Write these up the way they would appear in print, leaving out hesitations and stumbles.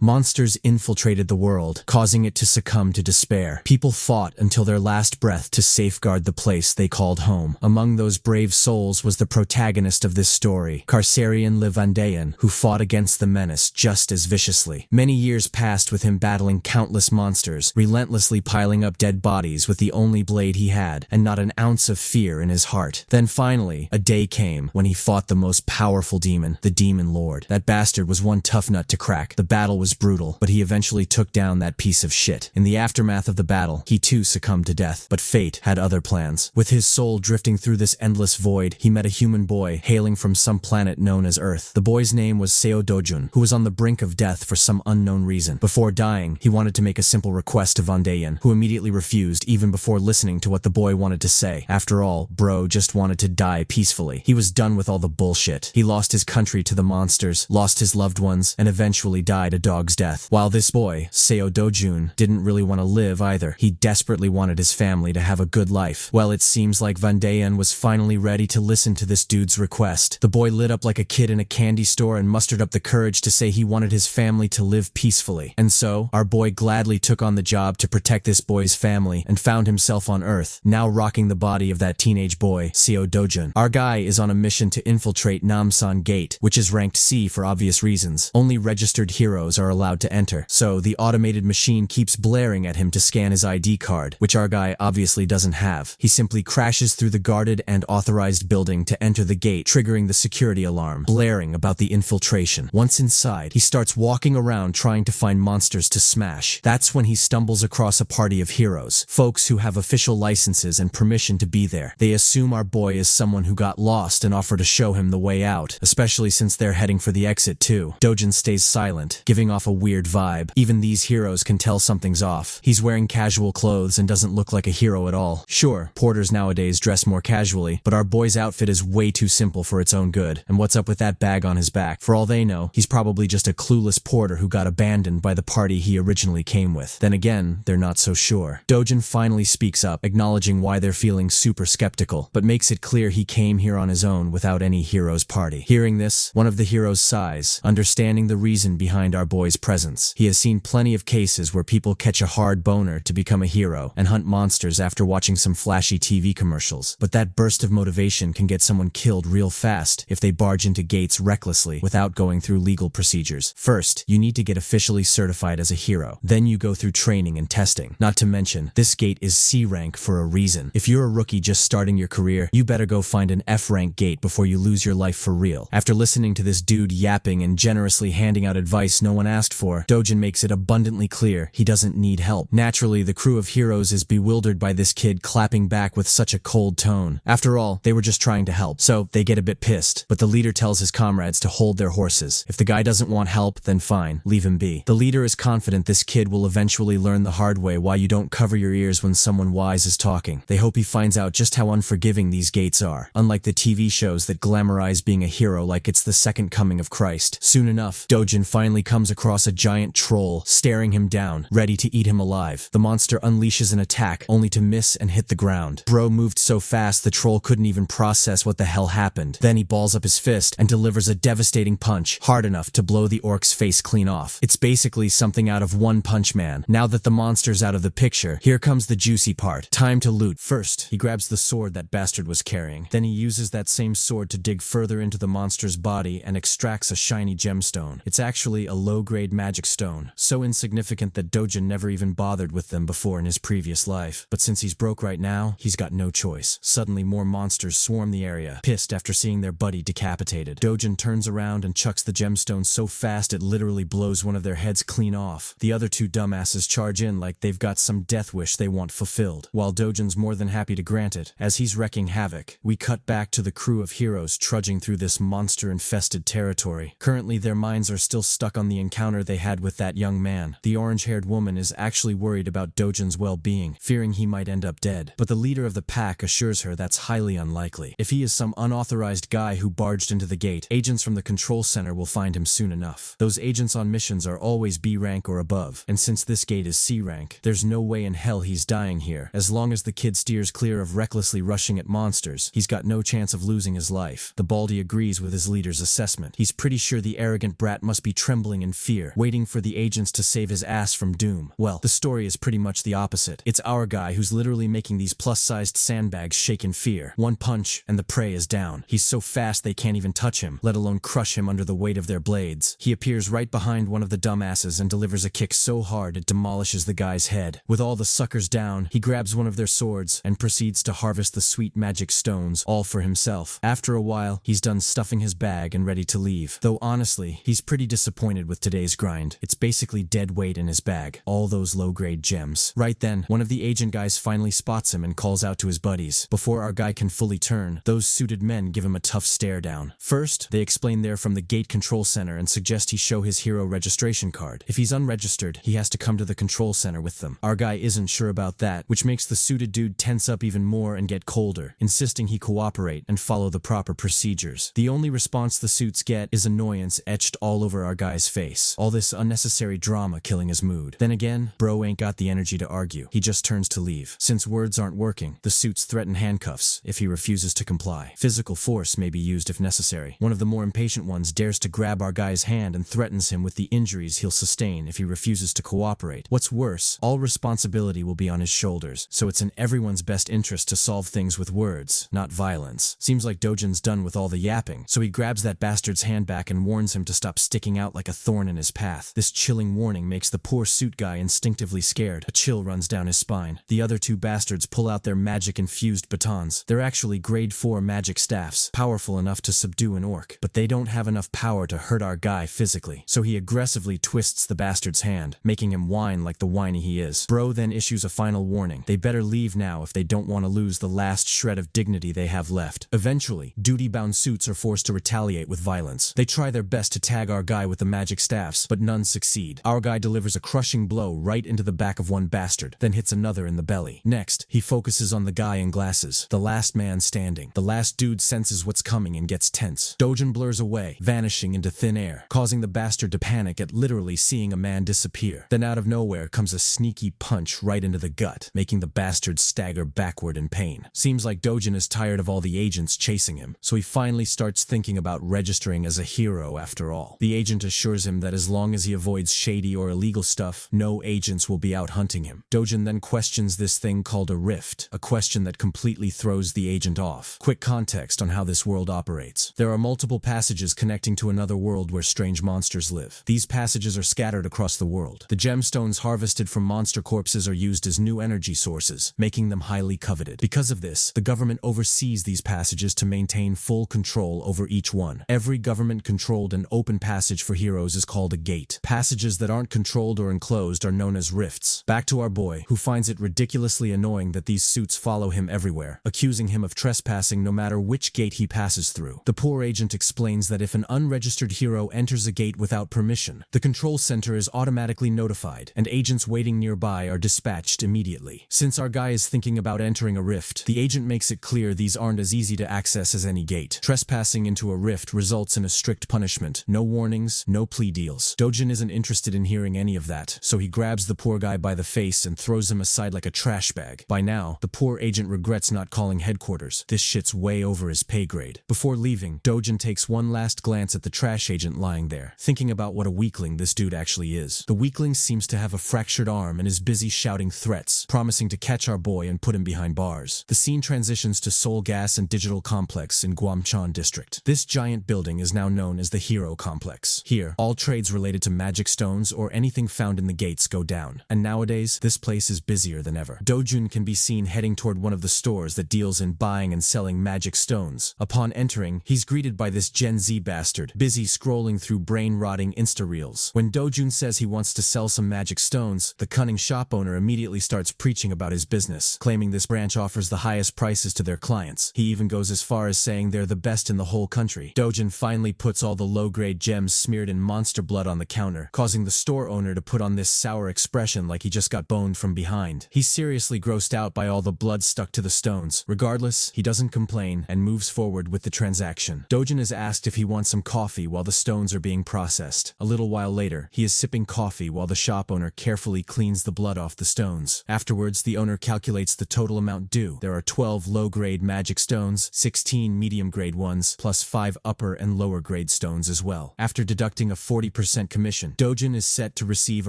Monsters infiltrated the world, causing it to succumb to despair. People fought until their last breath to safeguard the place they called home. Among those brave souls was the protagonist of this story, Cacerion le Vendéan, who fought against the menace just as viciously. Many years passed with him battling countless monsters, relentlessly piling up dead bodies with the only blade he had, and not an ounce of fear in his heart. Then finally, a day came when he fought the most powerful demon, the Demon Lord. That bastard was one tough nut to crack. The battle was brutal, but he eventually took down that piece of shit. In the aftermath of the battle, he too succumbed to death, but fate had other plans. With his soul drifting through this endless void, he met a human boy hailing from some planet known as Earth. The boy's name was Seo Dojun, who was on the brink of death for some unknown reason. Before dying, he wanted to make a simple request to Vendéan, who immediately refused even before listening to what the boy wanted to say. After all, bro just wanted to die peacefully. He was done with all the bullshit. He lost his country to the monsters, lost his loved ones, and eventually died a dog's death. While this boy, Seo Dojun, didn't really want to live either. He desperately wanted his family to have a good life. Well, it seems like Vendéan was finally ready to listen to this dude's request. The boy lit up like a kid in a candy store and mustered up the courage to say he wanted his family to live peacefully. And so, our boy gladly took on the job to protect this boy's family and found himself on Earth, now rocking the body of that teenage boy, Seo Dojun. Our guy is on a mission to infiltrate Namson Gate, which is ranked C for obvious reasons. Only registered heroes are allowed to enter, so the automated machine keeps blaring at him to scan his ID card, which our guy obviously doesn't have. He simply crashes through the guarded and authorized building to enter the gate, triggering the security alarm, blaring about the infiltration. Once inside, he starts walking around trying to find monsters to smash. That's when he stumbles across a party of heroes, folks who have official licenses and permission to be there. They assume our boy is someone who got lost and offer to show him the way out, especially since they're heading for the exit too. Dojun stays silent, giving off a weird vibe. Even these heroes can tell something's off. He's wearing casual clothes and doesn't look like a hero at all. Sure, porters nowadays dress more casually, but our boy's outfit is way too simple for its own good. And what's up with that bag on his back? For all they know, he's probably just a clueless porter who got abandoned by the party he originally came with. Then again, they're not so sure. Dojun finally speaks up, acknowledging why they're feeling super skeptical, but makes it clear he came here on his own without any hero's party. Hearing this, one of the heroes sighs, understanding the reason behind our boy's presence. He has seen plenty of cases where people catch a hard boner to become a hero and hunt monsters after watching some flashy TV commercials. But that burst of motivation can get someone killed real fast if they barge into gates recklessly without going through legal procedures. First, you need to get officially certified as a hero. Then you go through training and testing. Not to mention, this gate is C rank for a reason. If you're a rookie just starting your career, you better go find an F rank gate before you lose your life for real. After listening to this dude yapping and generously handing out advice no one asked for, Dojun makes it abundantly clear he doesn't need help. Naturally, the crew of heroes is bewildered by this kid clapping back with such a cold tone. After all, they were just trying to help, so they get a bit pissed, but the leader tells his comrades to hold their horses. If the guy doesn't want help, then fine, leave him be. The leader is confident this kid will eventually learn the hard way why you don't cover your ears when someone wise is talking. They hope he finds out just how unforgiving these gates are, unlike the TV shows that glamorize being a hero like it's the second coming of Christ. Soon enough, Dojun finally comes across a giant troll, staring him down, ready to eat him alive. The monster unleashes an attack, only to miss and hit the ground. Bro moved so fast the troll couldn't even process what the hell happened. Then he balls up his fist and delivers a devastating punch, hard enough to blow the orc's face clean off. It's basically something out of One Punch Man. Now that the monster's out of the picture, here comes the juicy part. Time to loot. First, he grabs the sword that bastard was carrying. Then he uses that same sword to dig further into the monster's body and extracts a shiny gemstone. It's actually a low-grade magic stone, so insignificant that Dojun never even bothered with them before in his previous life. But since he's broke right now, he's got no choice. Suddenly more monsters swarm the area, pissed after seeing their buddy decapitated. Dojun turns around and chucks the gemstone so fast it literally blows one of their heads clean off. The other two dumbasses charge in like they've got some death wish they want fulfilled, while Dojun's more than happy to grant it. As he's wrecking havoc, we cut back to the crew of heroes trudging through this monster-infested territory. Currently, their minds are still stuck on the encounter they had with that young man. The orange-haired woman is actually worried about Dojun's well-being, fearing he might end up dead. But the leader of the pack assures her that's highly unlikely. If he is some unauthorized guy who barged into the gate, agents from the control center will find him soon enough. Those agents on missions are always B rank or above, and since this gate is C rank, there's no way in hell he's dying here. As long as the kid steers clear of recklessly rushing at monsters, he's got no chance of losing his life. The Baldy agrees with his leader's assessment. He's pretty sure the arrogant brat must be trembling in fear fear, waiting for the agents to save his ass from doom. Well, the story is pretty much the opposite. It's our guy who's literally making these plus-sized sandbags shake in fear. One punch, and the prey is down. He's so fast they can't even touch him, let alone crush him under the weight of their blades. He appears right behind one of the dumbasses and delivers a kick so hard it demolishes the guy's head. With all the suckers down, he grabs one of their swords and proceeds to harvest the sweet magic stones, all for himself. After a while, he's done stuffing his bag and ready to leave. Though honestly, he's pretty disappointed with today's grind. It's basically dead weight in his bag. All those low-grade gems. Right then, one of the agent guys finally spots him and calls out to his buddies. Before our guy can fully turn, those suited men give him a tough stare down. First, they explain they're from the gate control center and suggest he show his hero registration card. If he's unregistered, he has to come to the control center with them. Our guy isn't sure about that, which makes the suited dude tense up even more and get colder, insisting he cooperate and follow the proper procedures. The only response the suits get is annoyance etched all over our guy's face. All this unnecessary drama killing his mood. Then again, bro ain't got the energy to argue. He just turns to leave. Since words aren't working, the suits threaten handcuffs if he refuses to comply. Physical force may be used if necessary. One of the more impatient ones dares to grab our guy's hand and threatens him with the injuries he'll sustain if he refuses to cooperate. What's worse, all responsibility will be on his shoulders, so it's in everyone's best interest to solve things with words, not violence. Seems like Dojin's done with all the yapping, so he grabs that bastard's hand back and warns him to stop sticking out like a thorn in his path. This chilling warning makes the poor suit guy instinctively scared. A chill runs down his spine. The other two bastards pull out their magic-infused batons. They're actually grade 4 magic staffs, powerful enough to subdue an orc, but they don't have enough power to hurt our guy physically, so he aggressively twists the bastard's hand, making him whine like the whiny he is. Bro then issues a final warning. They better leave now if they don't want to lose the last shred of dignity they have left. Eventually, duty-bound suits are forced to retaliate with violence. They try their best to tag our guy with the magic staffs, but none succeed. Our guy delivers a crushing blow right into the back of one bastard, then hits another in the belly. Next, he focuses on the guy in glasses, the last man standing. The last dude senses what's coming and gets tense. Dojin blurs away, vanishing into thin air, causing the bastard to panic at literally seeing a man disappear. Then out of nowhere comes a sneaky punch right into the gut, making the bastard stagger backward in pain. Seems like Dojin is tired of all the agents chasing him, so he finally starts thinking about registering as a hero after all. The agent assures him that as long as he avoids shady or illegal stuff, no agents will be out hunting him. Dojin then questions this thing called a rift, a question that completely throws the agent off. Quick context on how this world operates. There are multiple passages connecting to another world where strange monsters live. These passages are scattered across the world. The gemstones harvested from monster corpses are used as new energy sources, making them highly coveted. Because of this, the government oversees these passages to maintain full control over each one. Every government-controlled and open passage for heroes is called a gate. Passages that aren't controlled or enclosed are known as rifts. Back to our boy, who finds it ridiculously annoying that these suits follow him everywhere, accusing him of trespassing no matter which gate he passes through. The poor agent explains that if an unregistered hero enters a gate without permission, the control center is automatically notified, and agents waiting nearby are dispatched immediately. Since our guy is thinking about entering a rift, the agent makes it clear these aren't as easy to access as any gate. Trespassing into a rift results in a strict punishment. No warnings, no plea deals. Dojin isn't interested in hearing any of that, so he grabs the poor guy by the face and throws him aside like a trash bag. By now, the poor agent regrets not calling headquarters. This shit's way over his pay grade. Before leaving, Dojin takes one last glance at the trash agent lying there, thinking about what a weakling this dude actually is. The weakling seems to have a fractured arm and is busy shouting threats, promising to catch our boy and put him behind bars. The scene transitions to Seoul Gas and Digital Complex in Gwamcheon District. This giant building is now known as the Hero Complex. Here, all trades related to magic stones or anything found in the gates go down, and nowadays, this place is busier than ever. Dojun can be seen heading toward one of the stores that deals in buying and selling magic stones. Upon entering, he's greeted by this Gen Z bastard, busy scrolling through brain-rotting Insta-reels. When Dojun says he wants to sell some magic stones, the cunning shop owner immediately starts preaching about his business, claiming this branch offers the highest prices to their clients. He even goes as far as saying they're the best in the whole country. Dojun finally puts all the low-grade gems smeared in monster blood on the counter, causing the store owner to put on this sour expression like he just got boned from behind. He's seriously grossed out by all the blood stuck to the stones. Regardless, he doesn't complain and moves forward with the transaction. Dojun is asked if he wants some coffee while the stones are being processed. A little while later, he is sipping coffee while the shop owner carefully cleans the blood off the stones. Afterwards, the owner calculates the total amount due. There are 12 low-grade magic stones, 16 medium-grade ones, plus 5 upper and lower-grade stones as well. After deducting a 40% 40% commission. Dojin is set to receive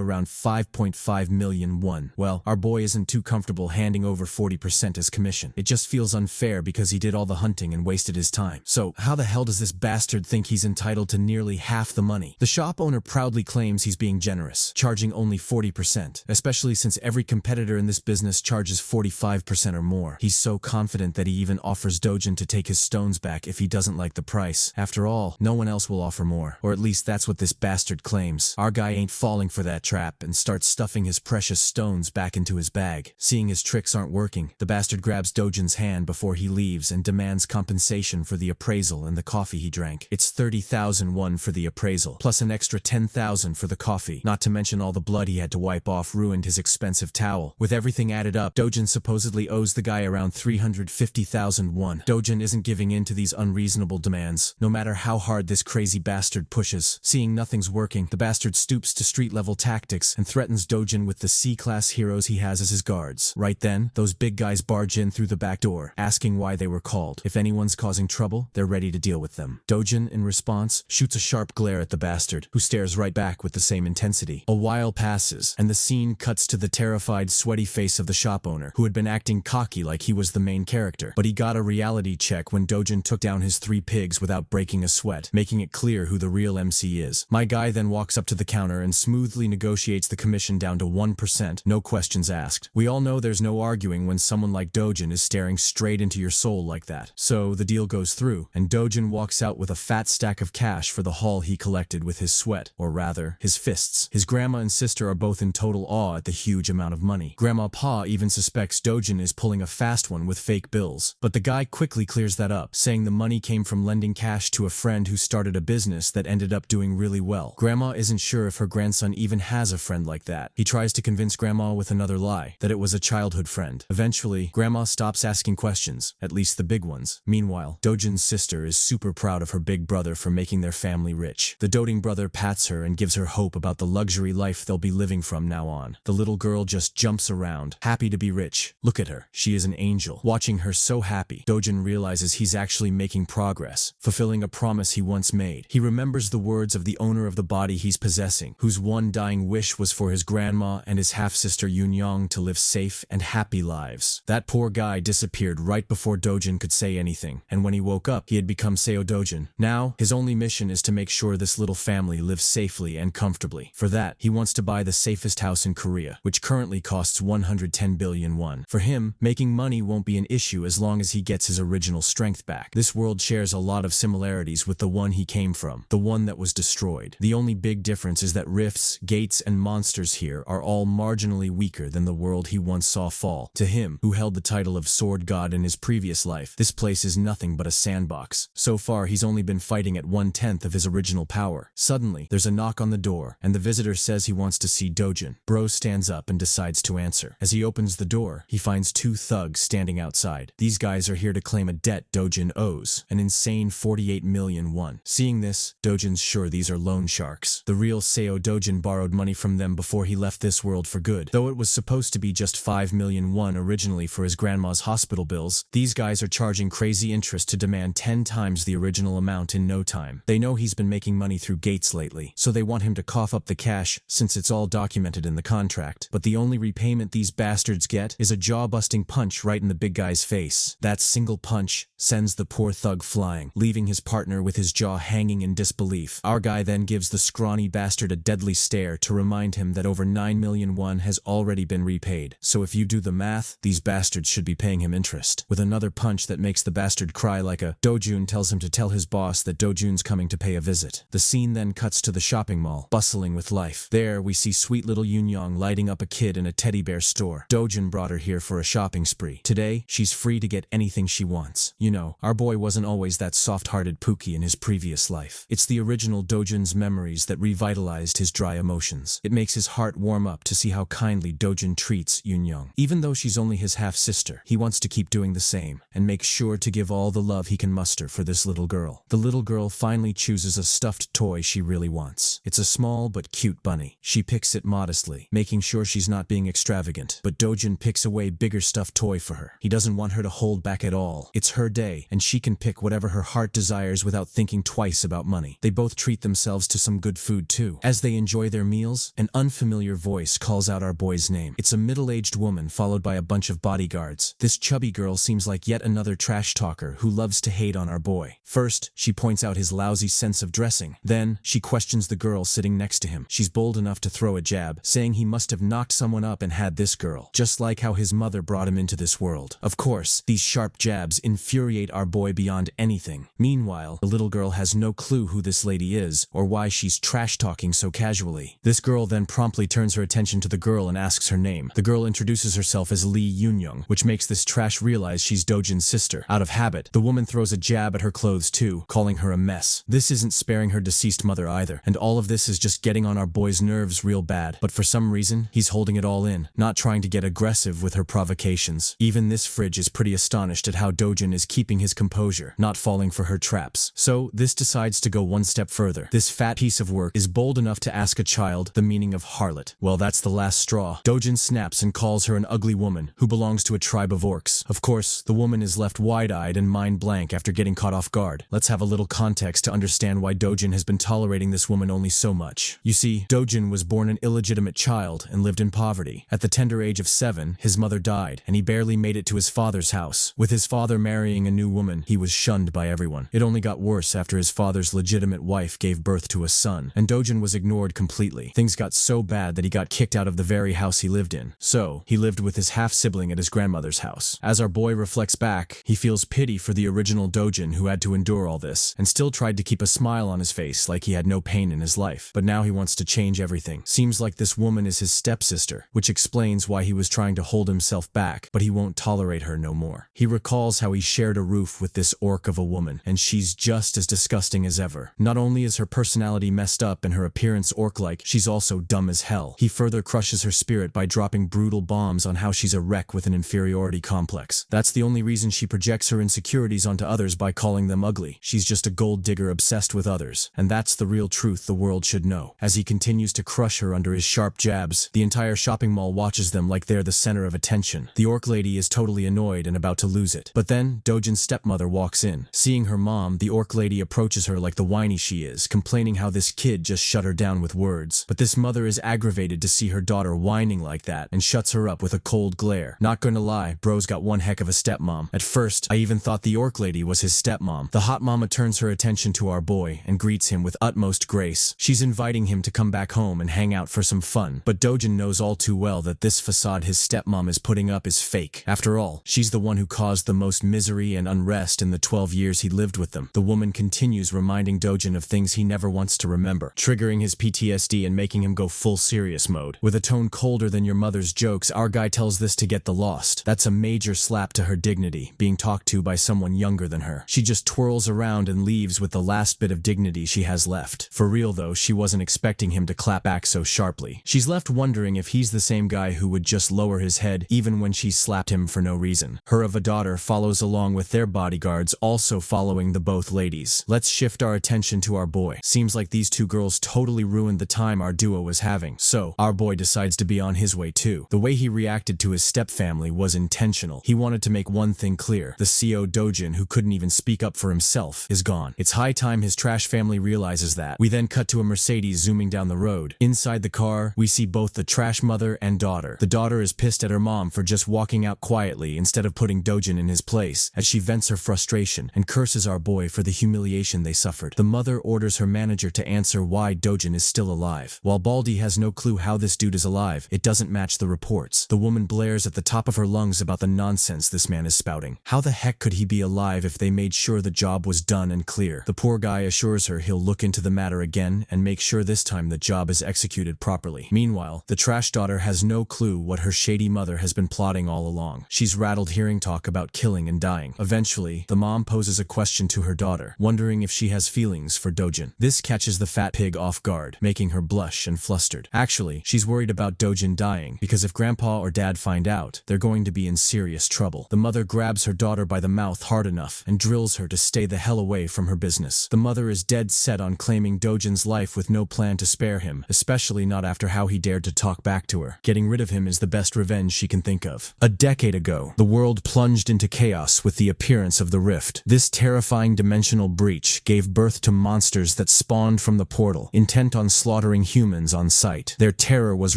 around 5.5 million won. Well, our boy isn't too comfortable handing over 40% as commission. It just feels unfair because he did all the hunting and wasted his time. So, how the hell does this bastard think he's entitled to nearly half the money? The shop owner proudly claims he's being generous, charging only 40%, especially since every competitor in this business charges 45% or more. He's so confident that he even offers Dojin to take his stones back if he doesn't like the price. After all, no one else will offer more, or at least that's what this bastard claims. Our guy ain't falling for that trap and starts stuffing his precious stones back into his bag. Seeing his tricks aren't working, the bastard grabs Dojin's hand before he leaves and demands compensation for the appraisal and the coffee he drank. It's 30,000 won for the appraisal, plus an extra 10,000 for the coffee, not to mention all the blood he had to wipe off ruined his expensive towel. With everything added up, Dojin supposedly owes the guy around 350,000 won. Dojin isn't giving in to these unreasonable demands, no matter how hard this crazy bastard pushes. Seeing nothing's working, the bastard stoops to street-level tactics and threatens Dojin with the C-class heroes he has as his guards. Right then, those big guys barge in through the back door, asking why they were called. If anyone's causing trouble, they're ready to deal with them. Dojin, in response, shoots a sharp glare at the bastard, who stares right back with the same intensity. A while passes, and the scene cuts to the terrified, sweaty face of the shop owner, who had been acting cocky like he was the main character. But he got a reality check when Dojin took down his 3 pigs without breaking a sweat, making it clear who the real MC is. My guy then walks up to the counter and smoothly negotiates the commission down to 1%, no questions asked. We all know there's no arguing when someone like Dojin is staring straight into your soul like that. So the deal goes through, and Dojin walks out with a fat stack of cash for the haul he collected with his sweat, or rather, his fists. His grandma and sister are both in total awe at the huge amount of money. Grandma Pa even suspects Dojin is pulling a fast one with fake bills, but the guy quickly clears that up, saying the money came from lending cash to a friend who started a business that ended up doing really well. Grandma isn't sure if her grandson even has a friend like that. He tries to convince Grandma with another lie, that it was a childhood friend. Eventually, Grandma stops asking questions, at least the big ones. Meanwhile, Dojin's sister is super proud of her big brother for making their family rich. The doting brother pats her and gives her hope about the luxury life they'll be living from now on. The little girl just jumps around, happy to be rich. Look at her. She is an angel. Watching her so happy, Dojin realizes he's actually making progress, fulfilling a promise he once made. He remembers the words of the owner of the body he's possessing, whose one dying wish was for his grandma and his half-sister Yunyang to live safe and happy lives. That poor guy disappeared right before Dojin could say anything, and when he woke up, he had become Seo Dojin. Now, his only mission is to make sure this little family lives safely and comfortably. For that, he wants to buy the safest house in Korea, which currently costs 110 billion won. For him, making money won't be an issue as long as he gets his original strength back. This world shares a lot of similarities with the one he came from, the one that was destroyed. The only big difference is that rifts, gates, and monsters here are all marginally weaker than the world he once saw fall. To him, who held the title of Sword God in his previous life, this place is nothing but a sandbox. So far, he's only been fighting at 1/10 of his original power. Suddenly, there's a knock on the door, and the visitor says he wants to see Dojin. Bro stands up and decides to answer. As he opens the door, he finds 2 thugs standing outside. These guys are here to claim a debt Dojin owes, an insane 48 million won. Seeing this, Dojin's sure these are loan sharks. The real Seo Dojin borrowed money from them before he left this world for good. Though it was supposed to be just 5 million won originally for his grandma's hospital bills, these guys are charging crazy interest to demand 10 times the original amount in no time. They know he's been making money through gates lately, so they want him to cough up the cash since it's all documented in the contract. But the only repayment these bastards get is a jaw-busting punch right in the big guy's face. That single punch sends the poor thug flying, leaving his partner with his jaw hanging in disbelief. Our guy then gives the scrawny bastard a deadly stare to remind him that over 9 million won has already been repaid. So if you do the math, these bastards should be paying him interest. With another punch that makes the bastard cry like a Dojun tells him to tell his boss that Dojun's coming to pay a visit. The scene then cuts to the shopping mall, bustling with life. There, we see sweet little Yunyang lighting up a kid in a teddy bear store. Dojun brought her here for a shopping spree. Today, she's free to get anything she wants. You know, our boy wasn't always that soft-hearted Pookie in his previous life. It's the original Dojun's memories that revitalized his dry emotions. It makes his heart warm up to see how kindly Dojun treats Yunyang. Even though she's only his half-sister, he wants to keep doing the same, and make sure to give all the love he can muster for this little girl. The little girl finally chooses a stuffed toy she really wants. It's a small but cute bunny. She picks it modestly, making sure she's not being extravagant, but Dojun picks a way bigger stuffed toy for her. He doesn't want her to hold back at all. It's her day day, and she can pick whatever her heart desires without thinking twice about money. They both treat themselves to some good food too. As they enjoy their meals, an unfamiliar voice calls out our boy's name. It's a middle-aged woman followed by a bunch of bodyguards. This chubby girl seems like yet another trash talker who loves to hate on our boy. First, she points out his lousy sense of dressing. Then, she questions the girl sitting next to him. She's bold enough to throw a jab, saying he must have knocked someone up and had this girl, just like how his mother brought him into this world. Of course, these sharp jabs infuriate our boy beyond anything. Meanwhile, the little girl has no clue who this lady is, or why she's trash-talking so casually. This girl then promptly turns her attention to the girl and asks her name. The girl introduces herself as Lee Yoonyoung, which makes this trash realize she's Dojin's sister. Out of habit, the woman throws a jab at her clothes too, calling her a mess. This isn't sparing her deceased mother either, and all of this is just getting on our boy's nerves real bad. But for some reason, he's holding it all in, not trying to get aggressive with her provocations. Even this fridge is pretty astonished at how Dojin is keeping his composure, not falling for her traps. So, this decides to go one step further. This fat piece of work is bold enough to ask a child the meaning of harlot. Well, that's the last straw. Dojin snaps and calls her an ugly woman who belongs to a tribe of orcs. Of course, the woman is left wide-eyed and mind blank after getting caught off guard. Let's have a little context to understand why Dojin has been tolerating this woman only so much. You see, Dojin was born an illegitimate child and lived in poverty. At the tender age of 7, his mother died, and he barely made it to his father's house. With his father marrying a new woman, he was shunned by everyone. It only got worse after his father's legitimate wife gave birth to a son, and Dojin was ignored completely. Things got so bad that he got kicked out of the very house he lived in. So, he lived with his half-sibling at his grandmother's house. As our boy reflects back, he feels pity for the original Dojin who had to endure all this, and still tried to keep a smile on his face like he had no pain in his life. But now he wants to change everything. Seems like this woman is his stepsister, which explains why he was trying to hold himself back, but he won't tolerate her no more. He recalls how he shared a roof with this orc of a woman, and she's just as disgusting as ever. Not only is her personality messed up and her appearance orc-like, she's also dumb as hell. He further crushes her spirit by dropping brutal bombs on how she's a wreck with an inferiority complex. That's the only reason she projects her insecurities onto others by calling them ugly. She's just a gold digger obsessed with others, and that's the real truth the world should know. As he continues to crush her under his sharp jabs, the entire shopping mall watches them like they're the center of attention. The orc lady is totally annoyed and about to lose it. But then, Dojin's stepmother walks in. Seeing her mom, the orc lady approaches her like the whiny she is, complaining how this kid just shut her down with words. But this mother is aggravated to see her daughter whining like that and shuts her up with a cold glare. Not gonna lie, bro's got one heck of a stepmom. At first, I even thought the orc lady was his stepmom. The hot mama turns her attention to our boy and greets him with utmost grace. She's inviting him to come back home and hang out for some fun. But Dojin knows all too well that this facade his stepmom is putting up is fake. After all, she's the one who caused the most misery and unrest in the 12 years he lived with them. The woman continues reminding Dojin of things he never wants to remember, triggering his PTSD and making him go full serious mode. With a tone colder than your mother's jokes, our guy tells this to get the lost. That's a major slap to her dignity, being talked to by someone younger than her. She just twirls around and leaves with the last bit of dignity she has left. For real though, she wasn't expecting him to clap back so sharply. She's left wondering if he's the same guy who would just lower his head even when she slapped him for no reason. Her of a daughter follows along with their bodyguards, also following the both ladies. Let's shift our attention to our boy. Seems like these two girls totally ruined the time our duo was having. So, our boy decides to be on his way too. The way he reacted to his stepfamily was intentional. He wanted to make one thing clear. The CO Dojin, who couldn't even speak up for himself, is gone. It's high time his trash family realizes that. We then cut to a Mercedes zooming down the road. Inside the car, we see both the trash mother and daughter. The daughter is pissed at her mom for just walking out quietly instead of putting Dojin in his place, as she vents her frustration and curses our boy for the humiliation they suffered. The mother orders her manager to answer why Dojin is still alive. While Baldy has no clue how this dude is alive, it doesn't match the reports. The woman blares at the top of her lungs about the nonsense this man is spouting. How the heck could he be alive if they made sure the job was done and clear? The poor guy assures her he'll look into the matter again and make sure this time the job is executed properly. Meanwhile, the trash daughter has no clue what her shady mother has been plotting all along. She's rattled hearing talk about killing and dying. Eventually, the mom poses a question to her daughter, wondering if she has feelings for Dojin. This catches the fat pig off guard, making her blush and flustered. Actually, she's worried about Dojin dying, because if grandpa or dad find out, they're going to be in serious trouble. The mother grabs her daughter by the mouth hard enough and drills her to stay the hell away from her business. The mother is dead set on claiming Dojin's life with no plan to spare him, especially not after how he dared to talk back to her. Getting rid of him is the best revenge she can think of. A decade ago, the world plunged into chaos with the the appearance of the rift. This terrifying dimensional breach gave birth to monsters that spawned from the portal, intent on slaughtering humans on sight. Their terror was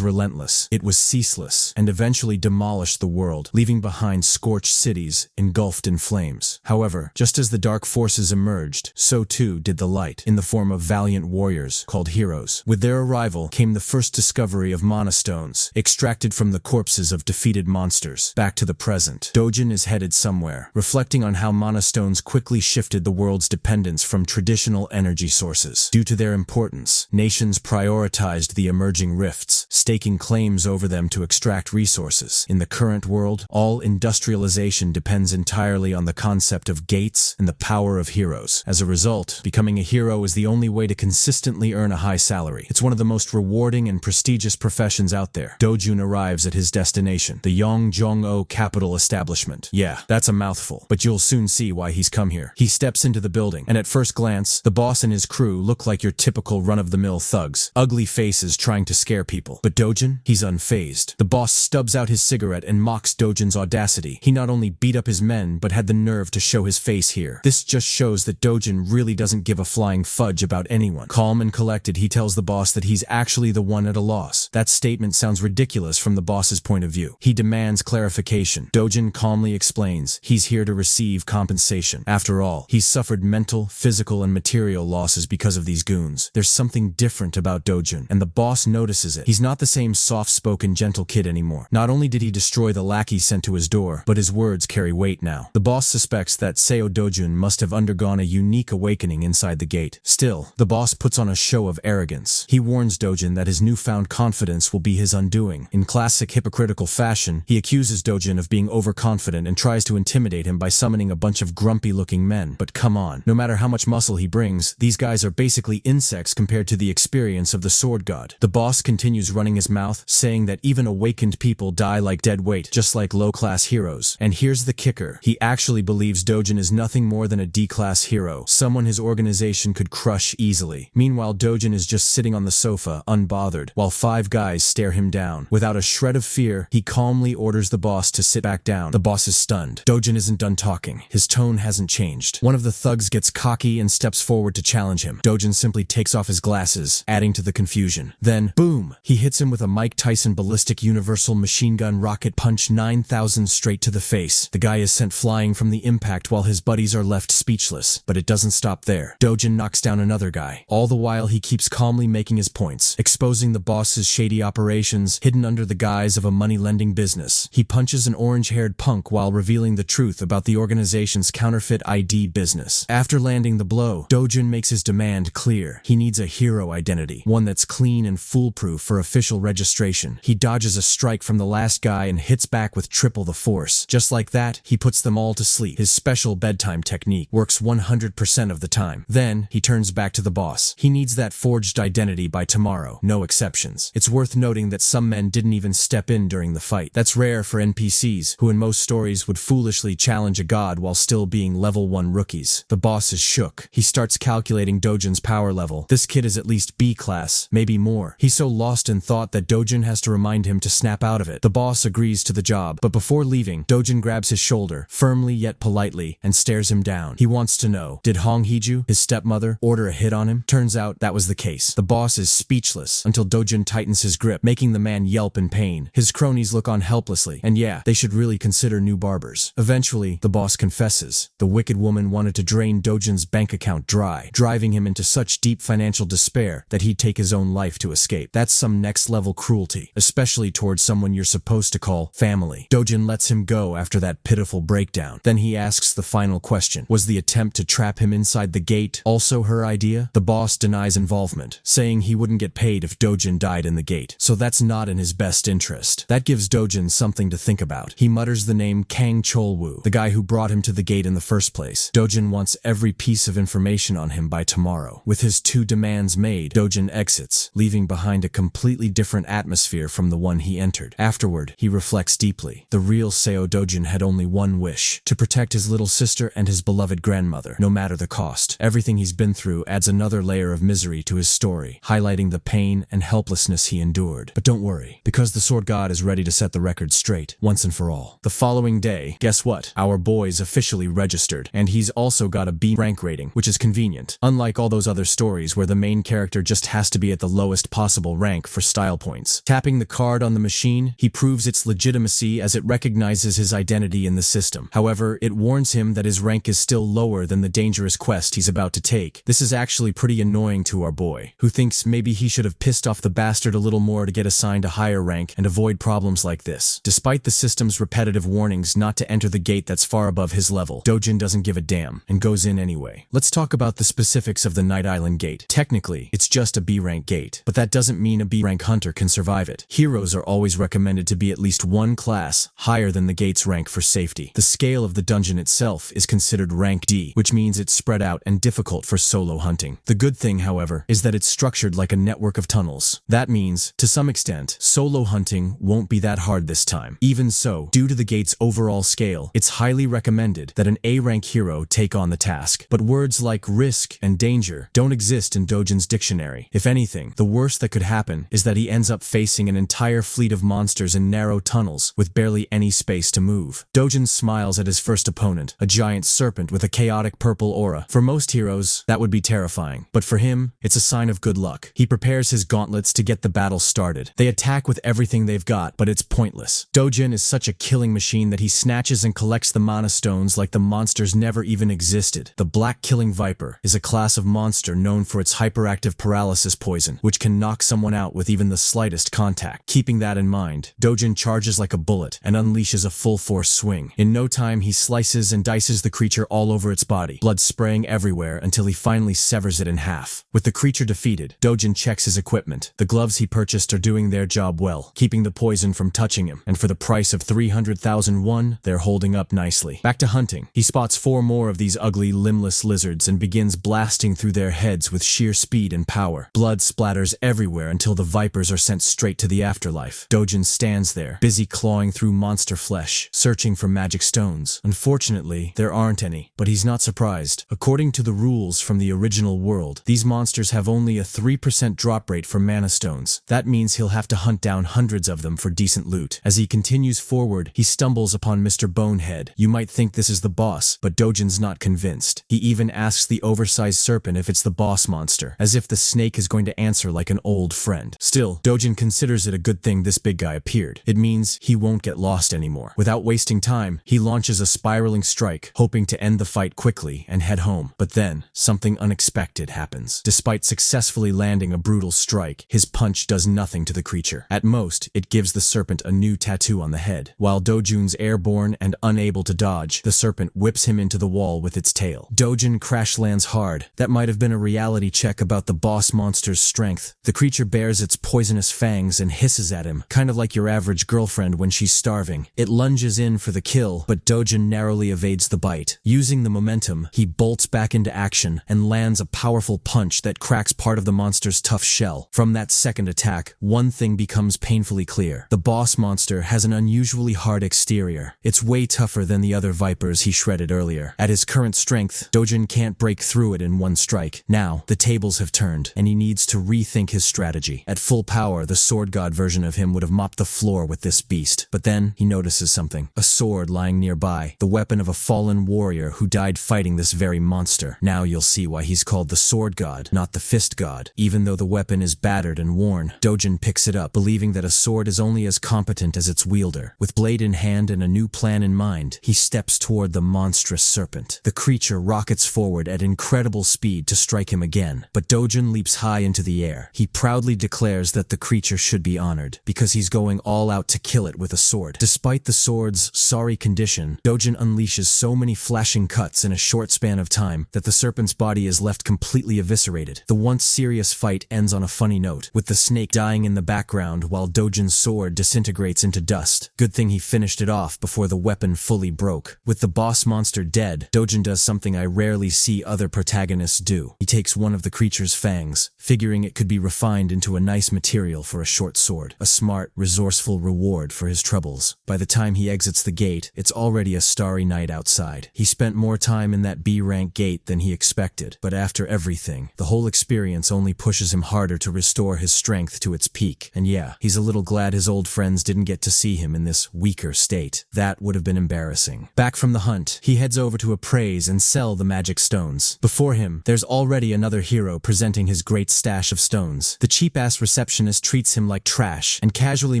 relentless, it was ceaseless, and eventually demolished the world, leaving behind scorched cities engulfed in flames. However, just as the dark forces emerged, so too did the light, in the form of valiant warriors called heroes. With their arrival came the first discovery of mana stones, extracted from the corpses of defeated monsters. Back to the present, Dojin is headed somewhere, reflecting on how mana stones quickly shifted the world's dependence from traditional energy sources. Due to their importance, nations prioritized the emerging rifts, staking claims over them to extract resources. In the current world, all industrialization depends entirely on the concept of gates and the power of heroes. As a result, becoming a hero is the only way to consistently earn a high salary. It's one of the most rewarding and prestigious professions out there. Dojun arrives at his destination, the Yongjong-o Capital Establishment. Yeah, that's a mouthful, but you'll soon see why he's come here. He steps into the building, and at first glance, the boss and his crew look like your typical run-of-the-mill thugs, ugly faces trying to scare people. But Dojin, he's unfazed. The boss stubs out his cigarette and mocks Dojin's audacity. He not only beat up his men, but had the nerve to show his face here. This just shows that Dojin really doesn't give a flying fudge about anyone. Calm and collected, he tells the boss that he's actually the one at a loss. That statement sounds ridiculous from the boss's point of view. He demands clarification. Dojin calmly explains he's here to receive compensation. After all, he's suffered mental, physical, and material losses because of these goons. There's something different about Dojin, and the boss notices it. He's not the same soft-spoken, gentle kid anymore. Not only did he destroy the lackey sent to his door, but his words carry weight now. The boss suspects that Seo Dojun must have undergone a unique awakening inside the gate. Still, the boss puts on a show of arrogance. He warns Dojin that his newfound confidence will be his undoing. In classic hypocritical fashion, he accuses Dojin of being overconfident and tries to intimidate him by summoning a bunch of grumpy-looking men. But come on, no matter how much muscle he brings, these guys are basically insects compared to the experience of the sword god. The boss continues running his mouth, saying that even awakened people die like dead weight, just like low-class heroes. And here's the kicker. He actually believes Dojin is nothing more than a D-class hero, someone his organization could crush easily. Meanwhile, Dojin is just sitting on the sofa, unbothered, while 5 guys stare him down. Without a shred of fear, he calmly orders the boss to sit back down. The boss is stunned. Dojin isn't done talking. His tone hasn't changed. One of the thugs gets cocky and steps forward to challenge him. Dojin simply takes off his glasses, adding to the confusion. Then, boom! He hits him with a Mike Tyson ballistic universal machine gun rocket punch 9,000 straight to the face. The guy is sent flying from the impact while his buddies are left speechless. But it doesn't stop there. Dojin knocks down another guy. All the while, he keeps calmly making his points, exposing the boss's shady operations hidden under the guise of a money-lending business. He punches an orange-haired punk while revealing the truth about the organization's counterfeit ID business. After landing the blow, Dojin makes his demand clear. He needs a hero identity, one that's clean and foolproof for official registration. He dodges a strike from the last guy and hits back with triple the force. Just like that, he puts them all to sleep. His special bedtime technique works 100% of the time. Then, he turns back to the boss. He needs that forged identity by tomorrow. No exceptions. It's worth noting that some men didn't even step in during the fight. That's rare for NPCs, who in most stories would foolishly challenge a god while still being level 1 rookies. The boss is shook. He starts calculating Dojin's power level. This kid is at least B class, maybe more. He's so lost in thought that Dojin has to remind him to snap out of it. The boss agrees to the job, but before leaving, Dojin grabs his shoulder, firmly yet politely, and stares him down. He wants to know, did Hong Hiju, his stepmother, order a hit on him? Turns out that was the case. The boss is speechless until Dojin tightens his grip, making the man yelp in pain. His cronies look on helplessly, and yeah, they should really consider new barbers. Eventually, the boss confesses. The wicked woman wanted to drain Dojin's bank account dry, driving him into such deep financial despair that he'd take his own life to escape. That's some next-level cruelty, especially towards someone you're supposed to call family. Dojin lets him go after that pitiful breakdown. Then he asks the final question. Was the attempt to trap him inside the gate also her idea? The boss denies involvement, saying he wouldn't get paid if Dojin died in the gate, so that's not in his best interest. That gives Dojin something to think about. He mutters the name Kang Cholwoo, the guy who brought him to the gate in the first place. Dojin wants every piece of information on him by tomorrow. With his 2 demands made, Dojin exits, leaving behind a completely different atmosphere from the one he entered. Afterward, he reflects deeply. The real Seo Dojin had only one wish: to protect his little sister and his beloved grandmother, no matter the cost. Everything he's been through adds another layer of misery to his story, highlighting the pain and helplessness he endured. But don't worry, because the sword god is ready to set the record straight, once and for all. The following day, guess what? Our our boy's officially registered, and he's also got a B rank rating, which is convenient. Unlike all those other stories where the main character just has to be at the lowest possible rank for style points. Tapping the card on the machine, he proves its legitimacy as it recognizes his identity in the system. However, it warns him that his rank is still lower than the dangerous quest he's about to take. This is actually pretty annoying to our boy, who thinks maybe he should have pissed off the bastard a little more to get assigned a higher rank and avoid problems like this. Despite the system's repetitive warnings not to enter the gate that's far above his level, Dojin doesn't give a damn and goes in anyway. Let's talk about the specifics of the Night Island gate. Technically, it's just a B-rank gate, but that doesn't mean a B-rank hunter can survive it. Heroes are always recommended to be at least one class higher than the gate's rank for safety. The scale of the dungeon itself is considered rank D, which means it's spread out and difficult for solo hunting. The good thing, however, is that it's structured like a network of tunnels. That means, to some extent, solo hunting won't be that hard this time. Even so, due to the gate's overall scale, it's highly recommended that an A-rank hero take on the task. But words like risk and danger don't exist in Dojin's dictionary. If anything, the worst that could happen is that he ends up facing an entire fleet of monsters in narrow tunnels with barely any space to move. Dojin smiles at his first opponent, a giant serpent with a chaotic purple aura. For most heroes, that would be terrifying, but for him, it's a sign of good luck. He prepares his gauntlets to get the battle started. They attack with everything they've got, but it's pointless. Dojin is such a killing machine that he snatches and collects the mana stones like the monsters never even existed. The Black Killing Viper is a class of monster known for its hyperactive paralysis poison, which can knock someone out with even the slightest contact. Keeping that in mind, Dojin charges like a bullet and unleashes a full-force swing. In no time, he slices and dices the creature all over its body, blood spraying everywhere until he finally severs it in half. With the creature defeated, Dojin checks his equipment. The gloves he purchased are doing their job well, keeping the poison from touching him, and for the price of 300,000 won, they're holding up nicely. Back to hunting. He spots 4 more of these ugly, limbless lizards and begins blasting through their heads with sheer speed and power. Blood splatters everywhere until the vipers are sent straight to the afterlife. Dojin stands there, busy clawing through monster flesh, searching for magic stones. Unfortunately, there aren't any, but he's not surprised. According to the rules from the original world, these monsters have only a 3% drop rate for mana stones. That means he'll have to hunt down hundreds of them for decent loot. As he continues forward, he stumbles upon Mr. Bonehead. You might think this is the boss, but Dojin's not convinced. He even asks the oversized serpent if it's the boss monster, as if the snake is going to answer like an old friend. Still, Dojin considers it a good thing this big guy appeared. It means he won't get lost anymore. Without wasting time, he launches a spiraling strike, hoping to end the fight quickly and head home. But then, something unexpected happens. Despite successfully landing a brutal strike, his punch does nothing to the creature. At most, it gives the serpent a new tattoo on the head. While Dojin's airborne and unable to dodge, the serpent whips him into the wall with its tail. Dojin crash lands hard. That might have been a reality check about the boss monster's strength. The creature bares its poisonous fangs and hisses at him, kind of like your average girlfriend when she's starving. It lunges in for the kill, but Dojin narrowly evades the bite. Using the momentum, he bolts back into action and lands a powerful punch that cracks part of the monster's tough shell. From that second attack, one thing becomes painfully clear. The boss monster has an unusually hard exterior. It's way tougher than the other vipers he shredded earlier. At his current strength, Dojin can't break through it in one strike. Now, the tables have turned, and he needs to rethink his strategy. At full power, the sword god version of him would have mopped the floor with this beast. But then, he notices something. A sword lying nearby, the weapon of a fallen warrior who died fighting this very monster. Now you'll see why he's called the sword god, not the fist god. Even though the weapon is battered and worn, Dojin picks it up, believing that a sword is only as competent as its wielder. With blade in hand and a new plan in mind, he steps toward the monstrous serpent. The creature rockets forward at incredible speed to strike him again, but Dojin leaps high into the air. He proudly declares that the creature should be honored, because he's going all out to kill it with a sword. Despite the sword's sorry condition, Dojin unleashes so many flashing cuts in a short span of time that the serpent's body is left completely eviscerated. The once serious fight ends on a funny note, with the snake dying in the background while Dojin's sword disintegrates into dust. Good thing he finished it off before the weapon fully broke. With the boss monster dead, Dojin does something I rarely see other protagonists do. He takes one of the creature's fangs, figuring it could be refined into a nice material for a short sword. A smart, resourceful reward for his troubles. By the time he exits the gate, it's already a starry night outside. He spent more time in that B-rank gate than he expected, but after everything, the whole experience only pushes him harder to restore his strength to its peak. And yeah, he's a little glad his old friends didn't get to see him in this weaker state. That would have been embarrassing. embarrassing. Back from the hunt, he heads over to appraise and sell the magic stones. Before him, there's already another hero presenting his great stash of stones. The cheap-ass receptionist treats him like trash and casually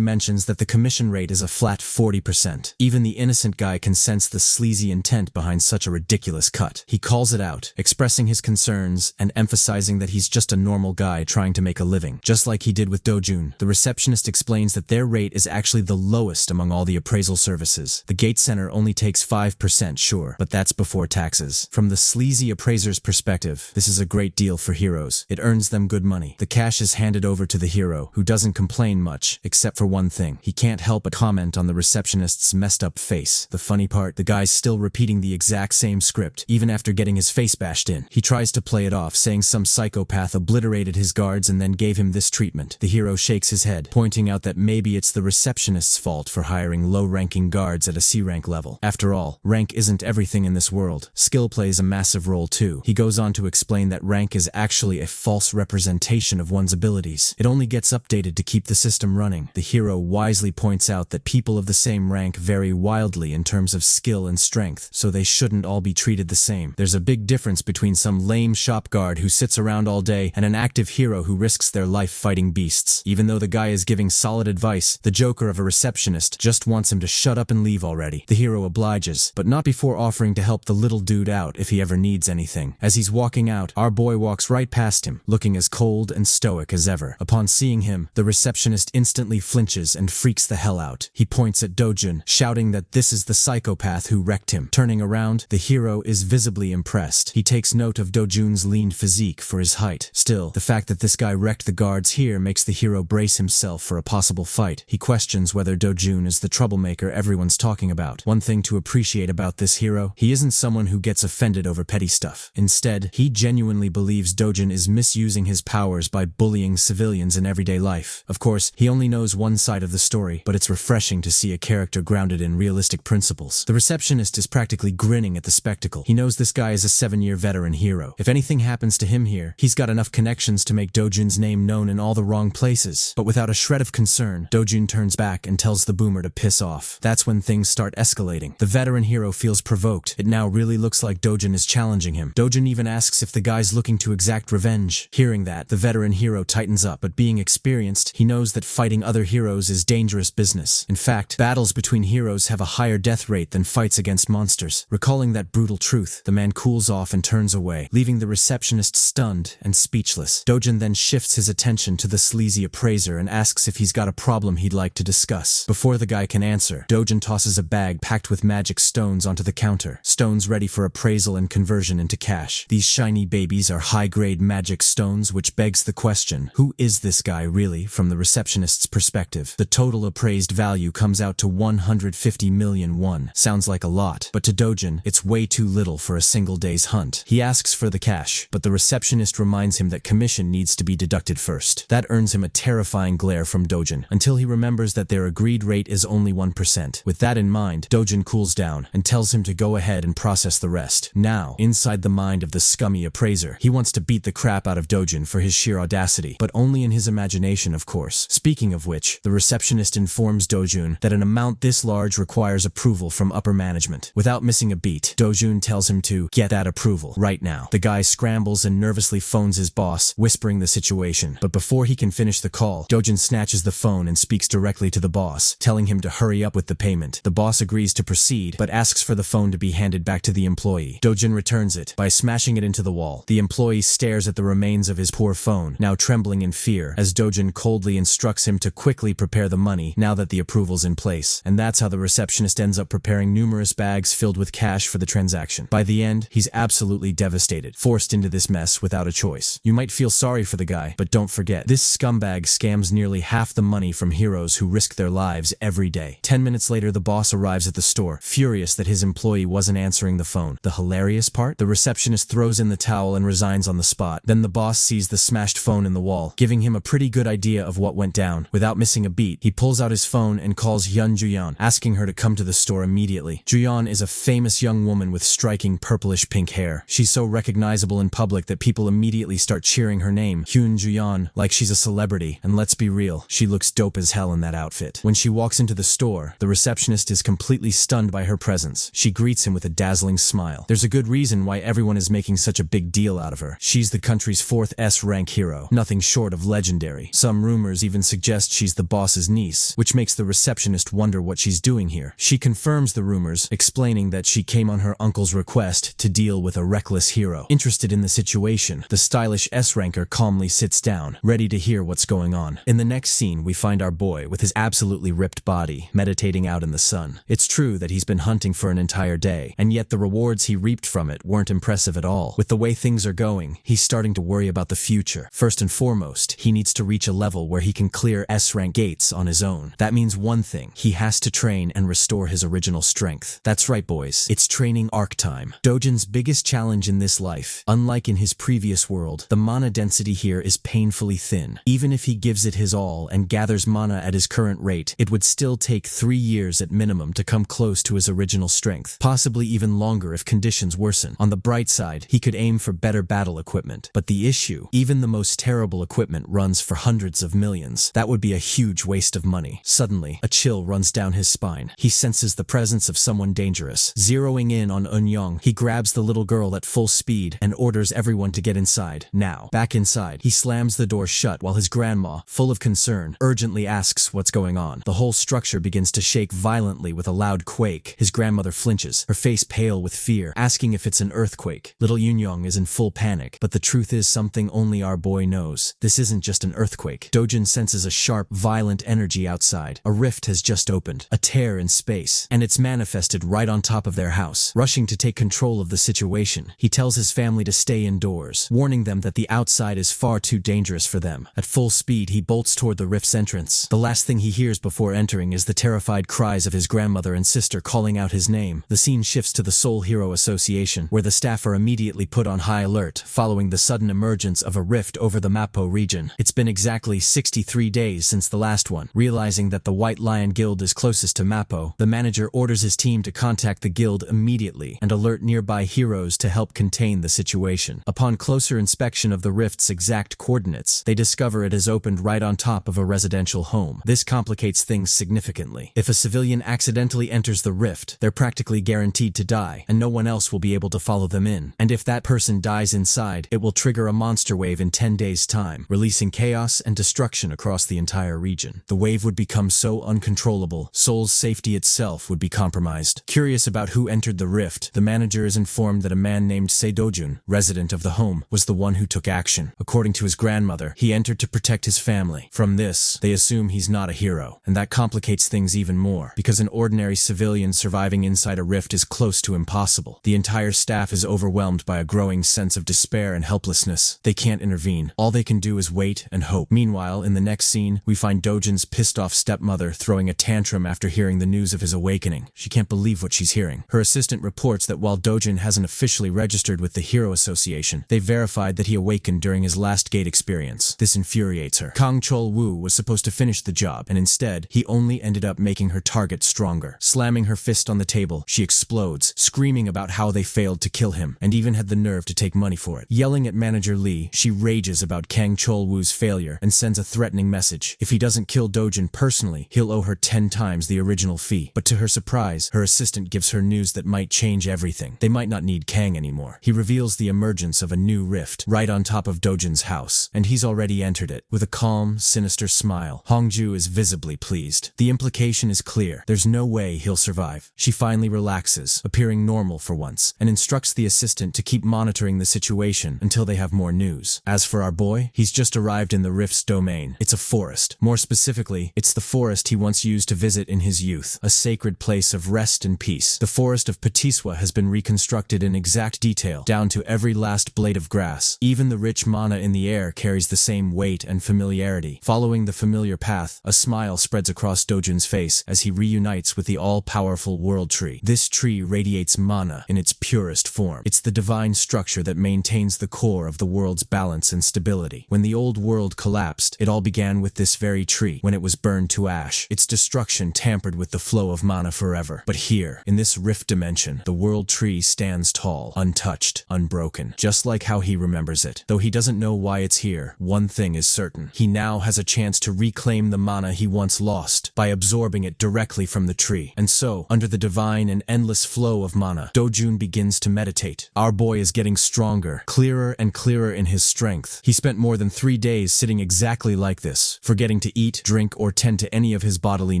mentions that the commission rate is a flat 40%. Even the innocent guy can sense the sleazy intent behind such a ridiculous cut. He calls it out, expressing his concerns and emphasizing that he's just a normal guy trying to make a living. Just like he did with Dojun, the receptionist explains that their rate is actually the lowest among all the appraisal services. The gate center only takes 5%, sure, but that's before taxes. From the sleazy appraiser's perspective, this is a great deal for heroes. It earns them good money. The cash is handed over to the hero, who doesn't complain much, except for one thing. He can't help but comment on the receptionist's messed up face. The funny part, the guy's still repeating the exact same script, even after getting his face bashed in. He tries to play it off, saying some psychopath obliterated his guards and then gave him this treatment. The hero shakes his head, pointing out that maybe it's the receptionist's fault for hiring low-ranking guards at a C-rank level. After all, rank isn't everything in this world. Skill plays a massive role too. He goes on to explain that rank is actually a false representation of one's abilities. It only gets updated to keep the system running. The hero wisely points out that people of the same rank vary wildly in terms of skill and strength, so they shouldn't all be treated the same. There's a big difference between some lame shop guard who sits around all day and an active hero who risks their life fighting beasts. Even though the guy is giving solid advice, the joker of a receptionist just wants him to shut up and leave already. The hero obliges, but not before offering to help the little dude out if he ever needs anything. As he's walking out, our boy walks right past him, looking as cold and stoic as ever. Upon seeing him, the receptionist instantly flinches and freaks the hell out. He points at Dojun, shouting that this is the psychopath who wrecked him. Turning around, the hero is visibly impressed. He takes note of Dojun's lean physique for his height. Still, the fact that this guy wrecked the guards here makes the hero brace himself for a possible fight. He questions whether Dojun is the troublemaker everyone's talking about. One thing to appreciate about this hero, he isn't someone who gets offended over petty stuff. Instead, he genuinely believes Dojun is misusing his powers by bullying civilians in everyday life. Of course, he only knows one side of the story, but it's refreshing to see a character grounded in realistic principles. The receptionist is practically grinning at the spectacle. He knows this guy is a 7-year veteran hero. If anything happens to him here, he's got enough connections to make Dojun's name known in all the wrong places. But without a shred of concern, Dojun turns back and tells the boomer to piss off. That's when things start escalating. The veteran hero feels provoked. It now really looks like Dojun is challenging him. Dojun even asks if the guy's looking to exact revenge. Hearing that, the veteran hero tightens up, but being experienced, he knows that fighting other heroes is dangerous business. In fact, battles between heroes have a higher death rate than fights against monsters. Recalling that brutal truth, the man cools off and turns away, leaving the receptionist stunned and speechless. Dojun then shifts his attention to the sleazy appraiser and asks if he's got a problem he'd like to discuss. Before the guy can answer, Dojun tosses a bag packed with magic stones onto the counter, stones ready for appraisal and conversion into cash. These shiny babies are high-grade magic stones, which begs the question, who is this guy really from the receptionist's perspective? The total appraised value comes out to 150 million won. Sounds like a lot, but to Dojun, it's way too little for a single day's hunt. He asks for the cash, but the receptionist reminds him that commission needs to be deducted first. That earns him a terrifying glare from Dojun, until he remembers that their agreed rate is only 1%. With that in mind, Dojun cools down and tells him to go ahead and process the rest. Now, inside the mind of the scummy appraiser, he wants to beat the crap out of Dojun for his sheer audacity, but only in his imagination, of course. Speaking of which, the receptionist informs Dojun that an amount this large requires approval from upper management. Without missing a beat, Dojun tells him to get that approval right now. The guy scrambles and nervously phones his boss, whispering the situation. But before he can finish the call, Dojun snatches the phone and speaks directly to the boss, telling him to hurry up with the payment. The boss agrees to proceed, but asks for the phone to be handed back to the employee. Dojun returns it by smashing it into the wall. The employee stares at the remains of his poor phone, now trembling in fear, as Dojun coldly instructs him to quickly prepare the money now that the approval's in place. And that's how the receptionist ends up preparing numerous bags filled with cash for the transaction. By the end, he's absolutely devastated, forced into this mess without a choice. You might feel sorry for the guy, but don't forget, this scumbag scams nearly half the money from heroes who risk their lives every day. 10 minutes later, the boss arrives at the store, furious that his employee wasn't answering the phone. The hilarious part? The receptionist throws in the towel and resigns on the spot. Then the boss sees the smashed phone in the wall, giving him a pretty good idea of what went down. Without missing a beat, he pulls out his phone and calls Hyun Juyeon, asking her to come to the store immediately. Juyeon is a famous young woman with striking purplish-pink hair. She's so recognizable in public that people immediately start cheering her name, Hyun Juyeon, like she's a celebrity. And let's be real, she looks dope as hell in that outfit. When she walks into the store, the receptionist is completely stunned stunned by her presence. She greets him with a dazzling smile. There's a good reason why everyone is making such a big deal out of her. She's the country's 4th S-rank hero, nothing short of legendary. Some rumors even suggest she's the boss's niece, which makes the receptionist wonder what she's doing here. She confirms the rumors, explaining that she came on her uncle's request to deal with a reckless hero. Interested in the situation, the stylish S-ranker calmly sits down, ready to hear what's going on. In the next scene, we find our boy, with his absolutely ripped body, meditating out in the sun. It's true that he's been hunting for an entire day, and yet the rewards he reaped from it weren't impressive at all. With the way things are going, he's starting to worry about the future. First and foremost, he needs to reach a level where he can clear S-rank gates on his own. That means one thing: he has to train and restore his original strength. That's right, boys. It's training arc time. Dojin's biggest challenge in this life. Unlike in his previous world, the mana density here is painfully thin. Even if he gives it his all and gathers mana at his current rate, it would still take 3 years at minimum to come close to his original strength, possibly even longer if conditions worsen. On the bright side, he could aim for better battle equipment. But the issue, even the most terrible equipment runs for hundreds of millions. That would be a huge waste of money. Suddenly, a chill runs down his spine. He senses the presence of someone dangerous. Zeroing in on Eun-young, he grabs the little girl at full speed and orders everyone to get inside, now. Back inside, he slams the door shut while his grandma, full of concern, urgently asks what's going on. The whole structure begins to shake violently with a loud quake. His grandmother flinches, her face pale with fear, asking if it's an earthquake. Little Eun-young is in full panic, but the truth is something only our boy knows. This isn't just an earthquake. Dojin senses a sharp, violent energy outside. A rift has just opened, a tear in space, and it's manifested right on top of their house. Rushing to take control of the situation, he tells his family to stay indoors, warning them that the outside is far too dangerous for them. At full speed, he bolts toward the rift's entrance. The last thing he hears before entering is the terrified cries of his grandmother and sister calling out his name. The scene shifts to the Soul Hero Association, where the staff are immediately put on high alert, following the sudden emergence of a rift over the Mappo region. It's been exactly 63 days since the last one. Realizing that the White Lion Guild is closest to Mappo, the manager orders his team to contact the guild immediately and alert nearby heroes to help contain the situation. Upon closer inspection of the rift's exact coordinates, they discover it has opened right on top of a residential home. This complicates things significantly. If a civilian accidentally enters the rift, they're practically guaranteed to die, and no one else will be able to follow them in. And if that person dies inside, it will trigger a monster wave in 10 days' time, releasing chaos and destruction across the entire region. The wave would become so uncontrollable, Seoul's safety itself would be compromised. Curious about who entered the rift, the manager is informed that a man named Se-dojun, resident of the home, was the one who took action. According to his grandmother, he entered to protect his family. From this, they assume he's not a hero, and that complicates things even more, because an ordinary civilian surviving inside a rift is close to impossible. The entire staff is overwhelmed by a growing sense of despair and helplessness. They can't intervene. All they can do is wait and hope. Meanwhile, in the next scene, we find Dojin's pissed-off stepmother throwing a tantrum after hearing the news of his awakening. She can't believe what she's hearing. Her assistant reports that while Dojin hasn't officially registered with the Hero Association, they verified that he awakened during his last gate experience. This infuriates her. Kang Chol-woo was supposed to finish the job, and instead, he only ended up making her target stronger. Slamming her fist on the table, she explodes, screaming about how they failed to kill him, and even had the nerve to take money for it. Yelling at manager Lee, she rages about Kang Chol-woo's failure and sends a threatening message. If he doesn't kill Dojin personally, he'll owe her 10 times the original fee. But to her surprise, her assistant gives her news that might change everything. They might not need Kang anymore. He reveals the emergence of a new rift right on top of Dojin's house, and he's already entered it. With a calm, sinister smile, Hongju is visibly pleased. The implication is clear. There's no way he'll survive. She finally relaxes, appearing normal for once, and instructs the assistant to keep monitoring the situation until they have more news. As for our boy, he's just arrived in the rift's domain. It's a forest. More specifically, it's the forest he once used to visit in his youth, a sacred place of rest and peace. The forest of Patiswa has been reconstructed in exact detail, down to every last blade of grass. Even the rich mana in the air carries the same weight and familiarity. Following the familiar path, a smile spreads across Dojin's face as he reunites with the all-powerful world tree. This tree radiates mana in its purest form. It's the divine structure that maintains the core of the world's balance and stability. When the old world collapsed, it all began with this very tree. When it was burned to ash, its destruction tampered with the flow of mana forever. But here, in this rift dimension, the world tree stands tall, untouched, unbroken, just like how he remembers it. Though he doesn't know why it's here, one thing is certain. He now has a chance to reclaim the mana he once lost by absorbing it directly from the tree. And so So, under the divine and endless flow of mana, Dojun begins to meditate. Our boy is getting stronger, clearer and clearer in his strength. He spent more than 3 days sitting exactly like this, forgetting to eat, drink, or tend to any of his bodily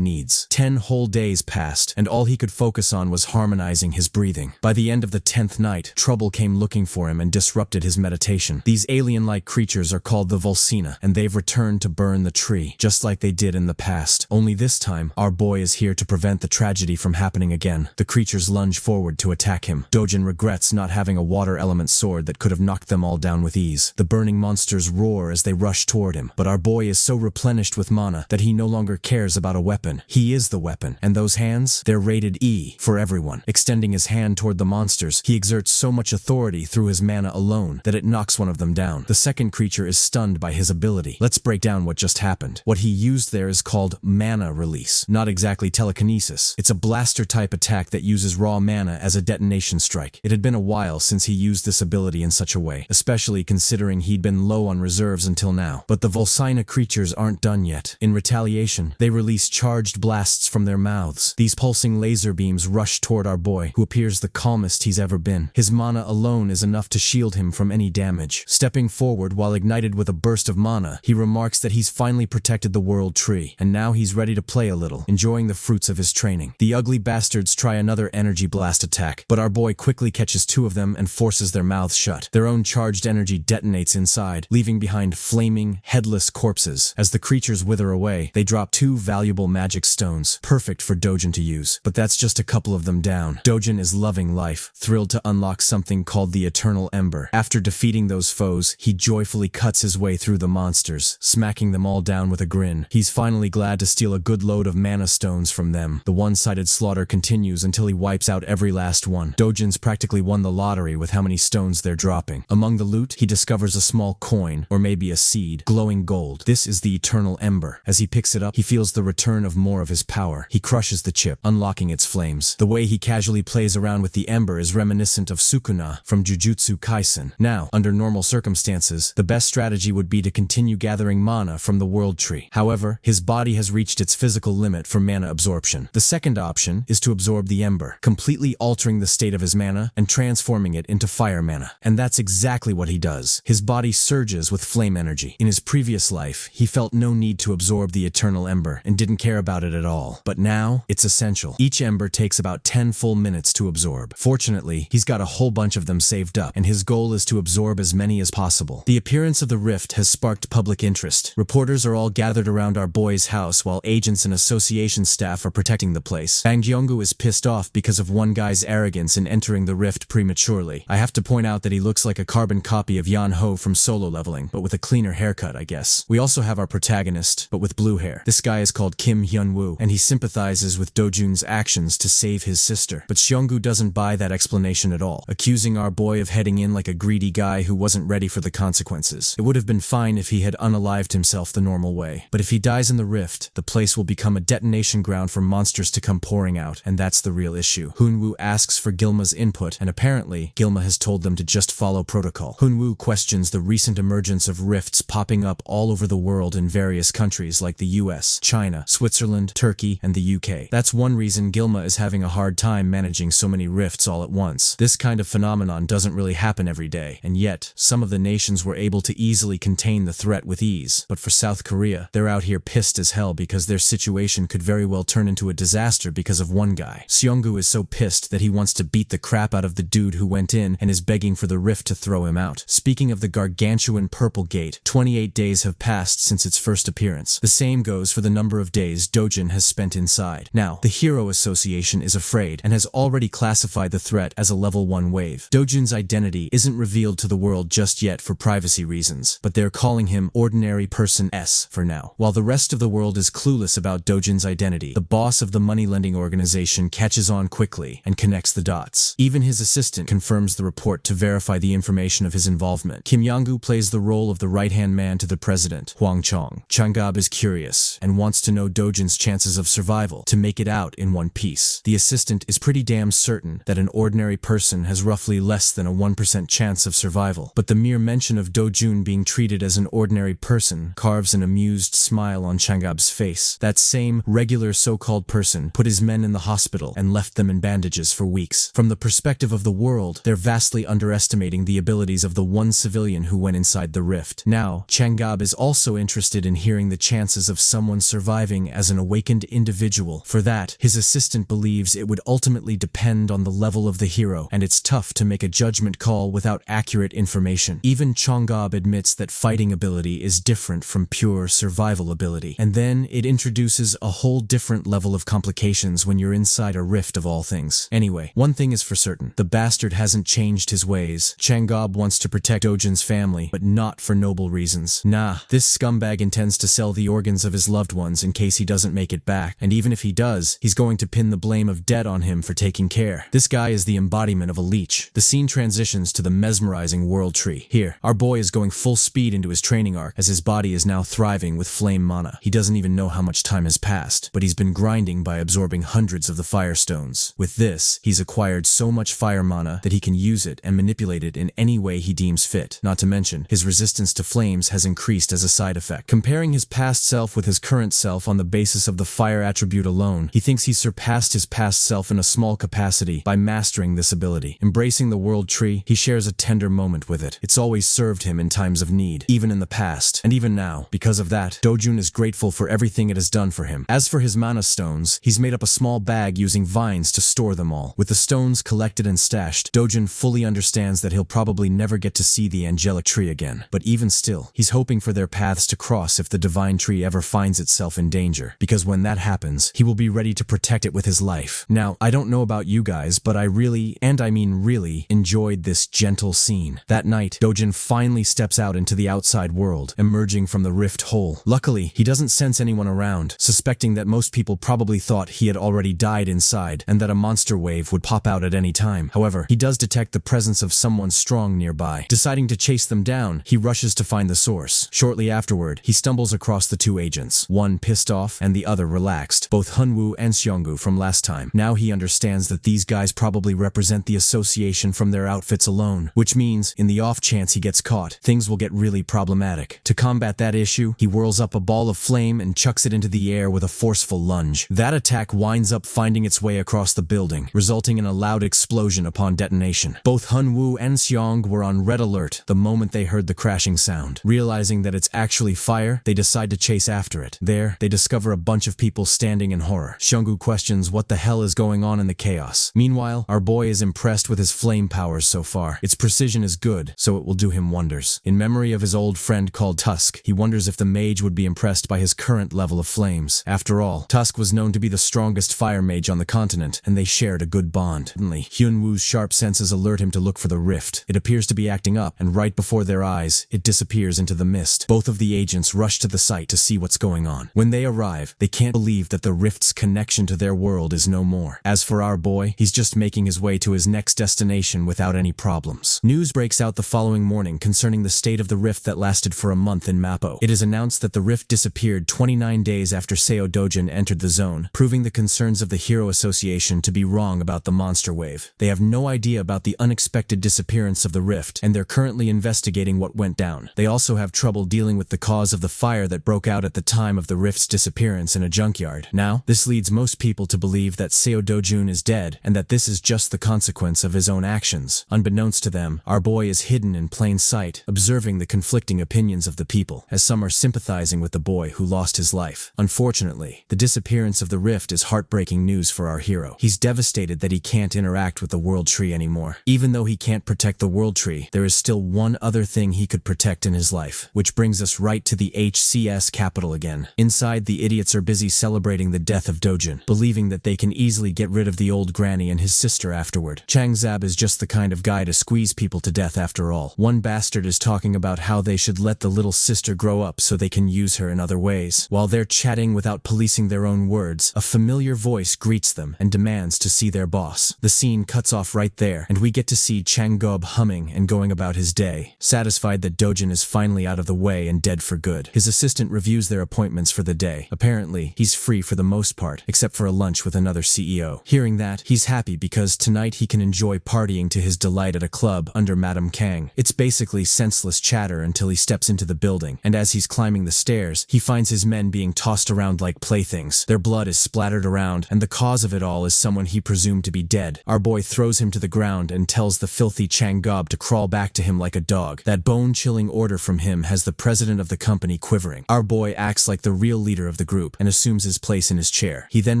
needs. 10 whole days passed, and all he could focus on was harmonizing his breathing. By the end of the 10th night, trouble came looking for him and disrupted his meditation. These alien-like creatures are called the Volsina, and they've returned to burn the tree, just like they did in the past. Only this time, our boy is here to prevent the tragedy from happening again. The creatures lunge forward to attack him. Dojin regrets not having a water element sword that could have knocked them all down with ease. The burning monsters roar as they rush toward him, but our boy is so replenished with mana that he no longer cares about a weapon. He is the weapon, and those hands, they're rated E for everyone. Extending his hand toward the monsters, he exerts so much authority through his mana alone that it knocks one of them down. The second creature is stunned by his ability. Let's break down what just happened. What he used there is called mana release, not exactly telekinesis. It's a blaster-type attack that uses raw mana as a detonation strike. It had been a while since he used this ability in such a way, especially considering he'd been low on reserves until now. But the Volsina creatures aren't done yet. In retaliation, they release charged blasts from their mouths. These pulsing laser beams rush toward our boy, who appears the calmest he's ever been. His mana alone is enough to shield him from any damage. Stepping forward while ignited with a burst of mana, he remarks that he's finally protected the world tree, and now he's ready to play a little, enjoying the fruits of his training. The ugly bastards try another energy blast attack, but our boy quickly catches 2 of them and forces their mouths shut. Their own charged energy detonates inside, leaving behind flaming, headless corpses. As the creatures wither away, they drop 2 valuable magic stones, perfect for Dojin to use. But that's just a couple of them down. Dojin is loving life, thrilled to unlock something called the Eternal Ember. After defeating those foes, he joyfully cuts his way through the monsters, smacking them all down with a grin. He's finally glad to steal a good load of mana stones from them. The one-sided slaughter continues until he wipes out every last one. Dojin's practically won the lottery with how many stones they're dropping. Among the loot, he discovers a small coin, or maybe a seed, glowing gold. This is the Eternal Ember. As he picks it up, he feels the return of more of his power. He crushes the chip, unlocking its flames. The way he casually plays around with the ember is reminiscent of Sukuna from Jujutsu Kaisen. Now, under normal circumstances, the best strategy would be to continue gathering mana from the world tree. However, his body has reached its physical limit for mana absorption. The second option is to absorb the ember, completely altering the state of his mana and transforming it into fire mana. And that's exactly what he does. His body surges with flame energy. In his previous life, he felt no need to absorb the Eternal Ember and didn't care about it at all. But now, it's essential. Each ember takes about 10 full minutes to absorb. Fortunately, he's got a whole bunch of them saved up, and his goal is to absorb as many as possible. The appearance of the rift has sparked public interest. Reporters are all gathered around our boy's house while agents and association staff are protecting the place. Bang Gyeonggu is pissed off because of one guy's arrogance in entering the rift prematurely. I have to point out that he looks like a carbon copy of Yan Ho from Solo Leveling, but with a cleaner haircut, I guess. We also have our protagonist, but with blue hair. This guy is called Kim Hyun-woo, and he sympathizes with Dojun's actions to save his sister. But Seonggu doesn't buy that explanation at all, accusing our boy of heading in like a greedy guy who wasn't ready for the consequences. It would have been fine if he had unalived himself the normal way. But if he dies in the rift, the place will become a detonation ground for monsters to come pouring out, and that's the real issue. Hyun-woo asks for Gilma's input, and apparently, Gilma has told them to just follow protocol. Hyun-woo questions the recent emergence of rifts popping up all over the world in various countries like the US, China, Switzerland, Turkey, and the UK. That's one reason Gilma is having a hard time managing so many rifts all at once. This kind of phenomenon doesn't really happen every day, and yet, some of the nations were able to easily contain the threat with ease. But for South Korea, they're out here pissed as hell because their situation could very well turn into a disaster because of one guy. Seonggu is so pissed that he wants to beat the crap out of the dude who went in and is begging for the rift to throw him out. Speaking of the gargantuan Purple Gate, 28 days have passed since its first appearance. The same goes for the number of days Dojin has spent inside. Now, the Hero Association is afraid and has already classified the threat as a level 1 wave. Dojin's identity isn't revealed to the world just yet for privacy reasons, but they're calling him Ordinary Person S for now. While the rest of the world is clueless about Dojin's identity, the boss of the money-lending organization catches on quickly and connects the dots. Even his assistant confirms the report to verify the information of his involvement. Kim Yong-gu plays the role of the right-hand man to the president, Hwang Chong. Changab is curious and wants to know Dojin's chances of survival to make it out in one piece. The assistant is pretty damn certain that an ordinary person has roughly less than a 1% chance of survival, but the mere mention of Dojun being treated as an ordinary person carves an amused smile on Changab's face. That same regular so-called person put put his men in the hospital, and left them in bandages for weeks. From the perspective of the world, they're vastly underestimating the abilities of the one civilian who went inside the rift. Now, Changab is also interested in hearing the chances of someone surviving as an awakened individual. For that, his assistant believes it would ultimately depend on the level of the hero, and it's tough to make a judgment call without accurate information. Even Changab admits that fighting ability is different from pure survival ability. And then it introduces a whole different level of complications when you're inside a rift of all things. Anyway, one thing is for certain. The bastard hasn't changed his ways. Changab wants to protect Dojin's family, but not for noble reasons. Nah, this scumbag intends to sell the organs of his loved ones in case he doesn't make it back. And even if he does, he's going to pin the blame of debt on him for taking care. This guy is the embodiment of a leech. The scene transitions to the mesmerizing world tree. Here, our boy is going full speed into his training arc as his body is now thriving with flame mana. He doesn't even know how much time has passed, but he's been grinding by absorbing hundreds of the fire stones. With this, he's acquired so much fire mana that he can use it and manipulate it in any way he deems fit. Not to mention, his resistance to flames has increased as a side effect. Comparing his past self with his current self on the basis of the fire attribute alone, he thinks he's surpassed his past self in a small capacity by mastering this ability. Embracing the world tree, he shares a tender moment with it. It's always served him in times of need, even in the past, and even now. Because of that, Dojun is grateful for everything it has done for him. As for his mana stones, he's made up a small bag using vines to store them all. With the stones collected and stashed, Dojun fully understands that he'll probably never get to see the angelic tree again. But even still, he's hoping for their paths to cross if the divine tree ever finds itself in danger. Because when that happens, he will be ready to protect it with his life. Now, I don't know about you guys, but I really, and I mean really, enjoyed this gentle scene. That night, Dojun finally steps out into the outside world, emerging from the rift hole. Luckily, he doesn't sense anyone around, suspecting that most people probably thought he had already died inside, and that a monster wave would pop out at any time. However, he does detect the presence of someone strong nearby. Deciding to chase them down, he rushes to find the source. Shortly afterward, he stumbles across the two agents, one pissed off and the other relaxed, both Hunwoo and Seonggu from last time. Now he understands that these guys probably represent the association from their outfits alone, which means, in the off chance he gets caught, things will get really problematic. To combat that issue, he whirls up a ball of flame and chucks it into the air with a forceful lunge. That attack winds up finding its way across the building, resulting in a loud explosion upon detonation. Both Hunwoo and Seong were on red alert the moment they heard the crashing sound. Realizing that it's actually fire, they decide to chase after it. There, they discover a bunch of people standing in horror. Seonggu questions what the hell is going on in the chaos. Meanwhile, our boy is impressed with his flame powers so far. Its precision is good, so it will do him wonders. In memory of his old friend called Tusk, he wonders if the mage would be impressed by his current level of flames. After all, Tusk was known to be the strongest fire mage on the continent, and they shared a good bond. Suddenly, Hyunwoo's sharp senses alert him to look for the rift. It appears to be acting up, and right before their eyes, it disappears into the mist. Both of the agents rush to the site to see what's going on. When they arrive, they can't believe that the rift's connection to their world is no more. As for our boy, he's just making his way to his next destination without any problems. News breaks out the following morning concerning the state of the rift that lasted for a month in Mappo. It is announced that the rift disappeared 29 days after Seo Dojin entered the zone, proving the concerns of the Hero Association to be wrong about the monster wave. They have no idea about the unexpected disappearance of the rift, and they're currently investigating what went down. They also have trouble dealing with the cause of the fire that broke out at the time of the rift's disappearance in a junkyard. Now, this leads most people to believe that Seo Dojun is dead, and that this is just the consequence of his own actions. Unbeknownst to them, our boy is hidden in plain sight, observing the conflicting opinions of the people, as some are sympathizing with the boy who lost his life. Unfortunately, the disappearance of the rift is heartbreaking news for our hero. He's devastated that he can't interact with the world tree anymore. Even though he can't protect the world tree, there is still one other thing he could protect in his life. Which brings us right to the HCS capital again. Inside, the idiots are busy celebrating the death of Dojin, believing that they can easily get rid of the old granny and his sister afterward. Changzab is just the kind of guy to squeeze people to death after all. One bastard is talking about how they should let the little sister grow up so they can use her in other ways. While they're chatting without policing their own words, a familiar voice greets them and demands to see their boss. The scene cuts off right there, and we get to see Changgob humming and going about his day, satisfied that Dojin is finally out of the way and dead for good. His assistant reviews their appointments for the day. Apparently, he's free for the most part, except for a lunch with another CEO. Hearing that, he's happy because tonight he can enjoy partying to his delight at a club under Madame Kang. It's basically senseless chatter until he steps into the building, and as he's climbing the stairs, he finds his men being tossed around like playthings. Their blood is splattered scattered around, and the cause of it all is someone he presumed to be dead. Our boy throws him to the ground and tells the filthy Chang Gob to crawl back to him like a dog. That bone-chilling order from him has the president of the company quivering. Our boy acts like the real leader of the group and assumes his place in his chair. He then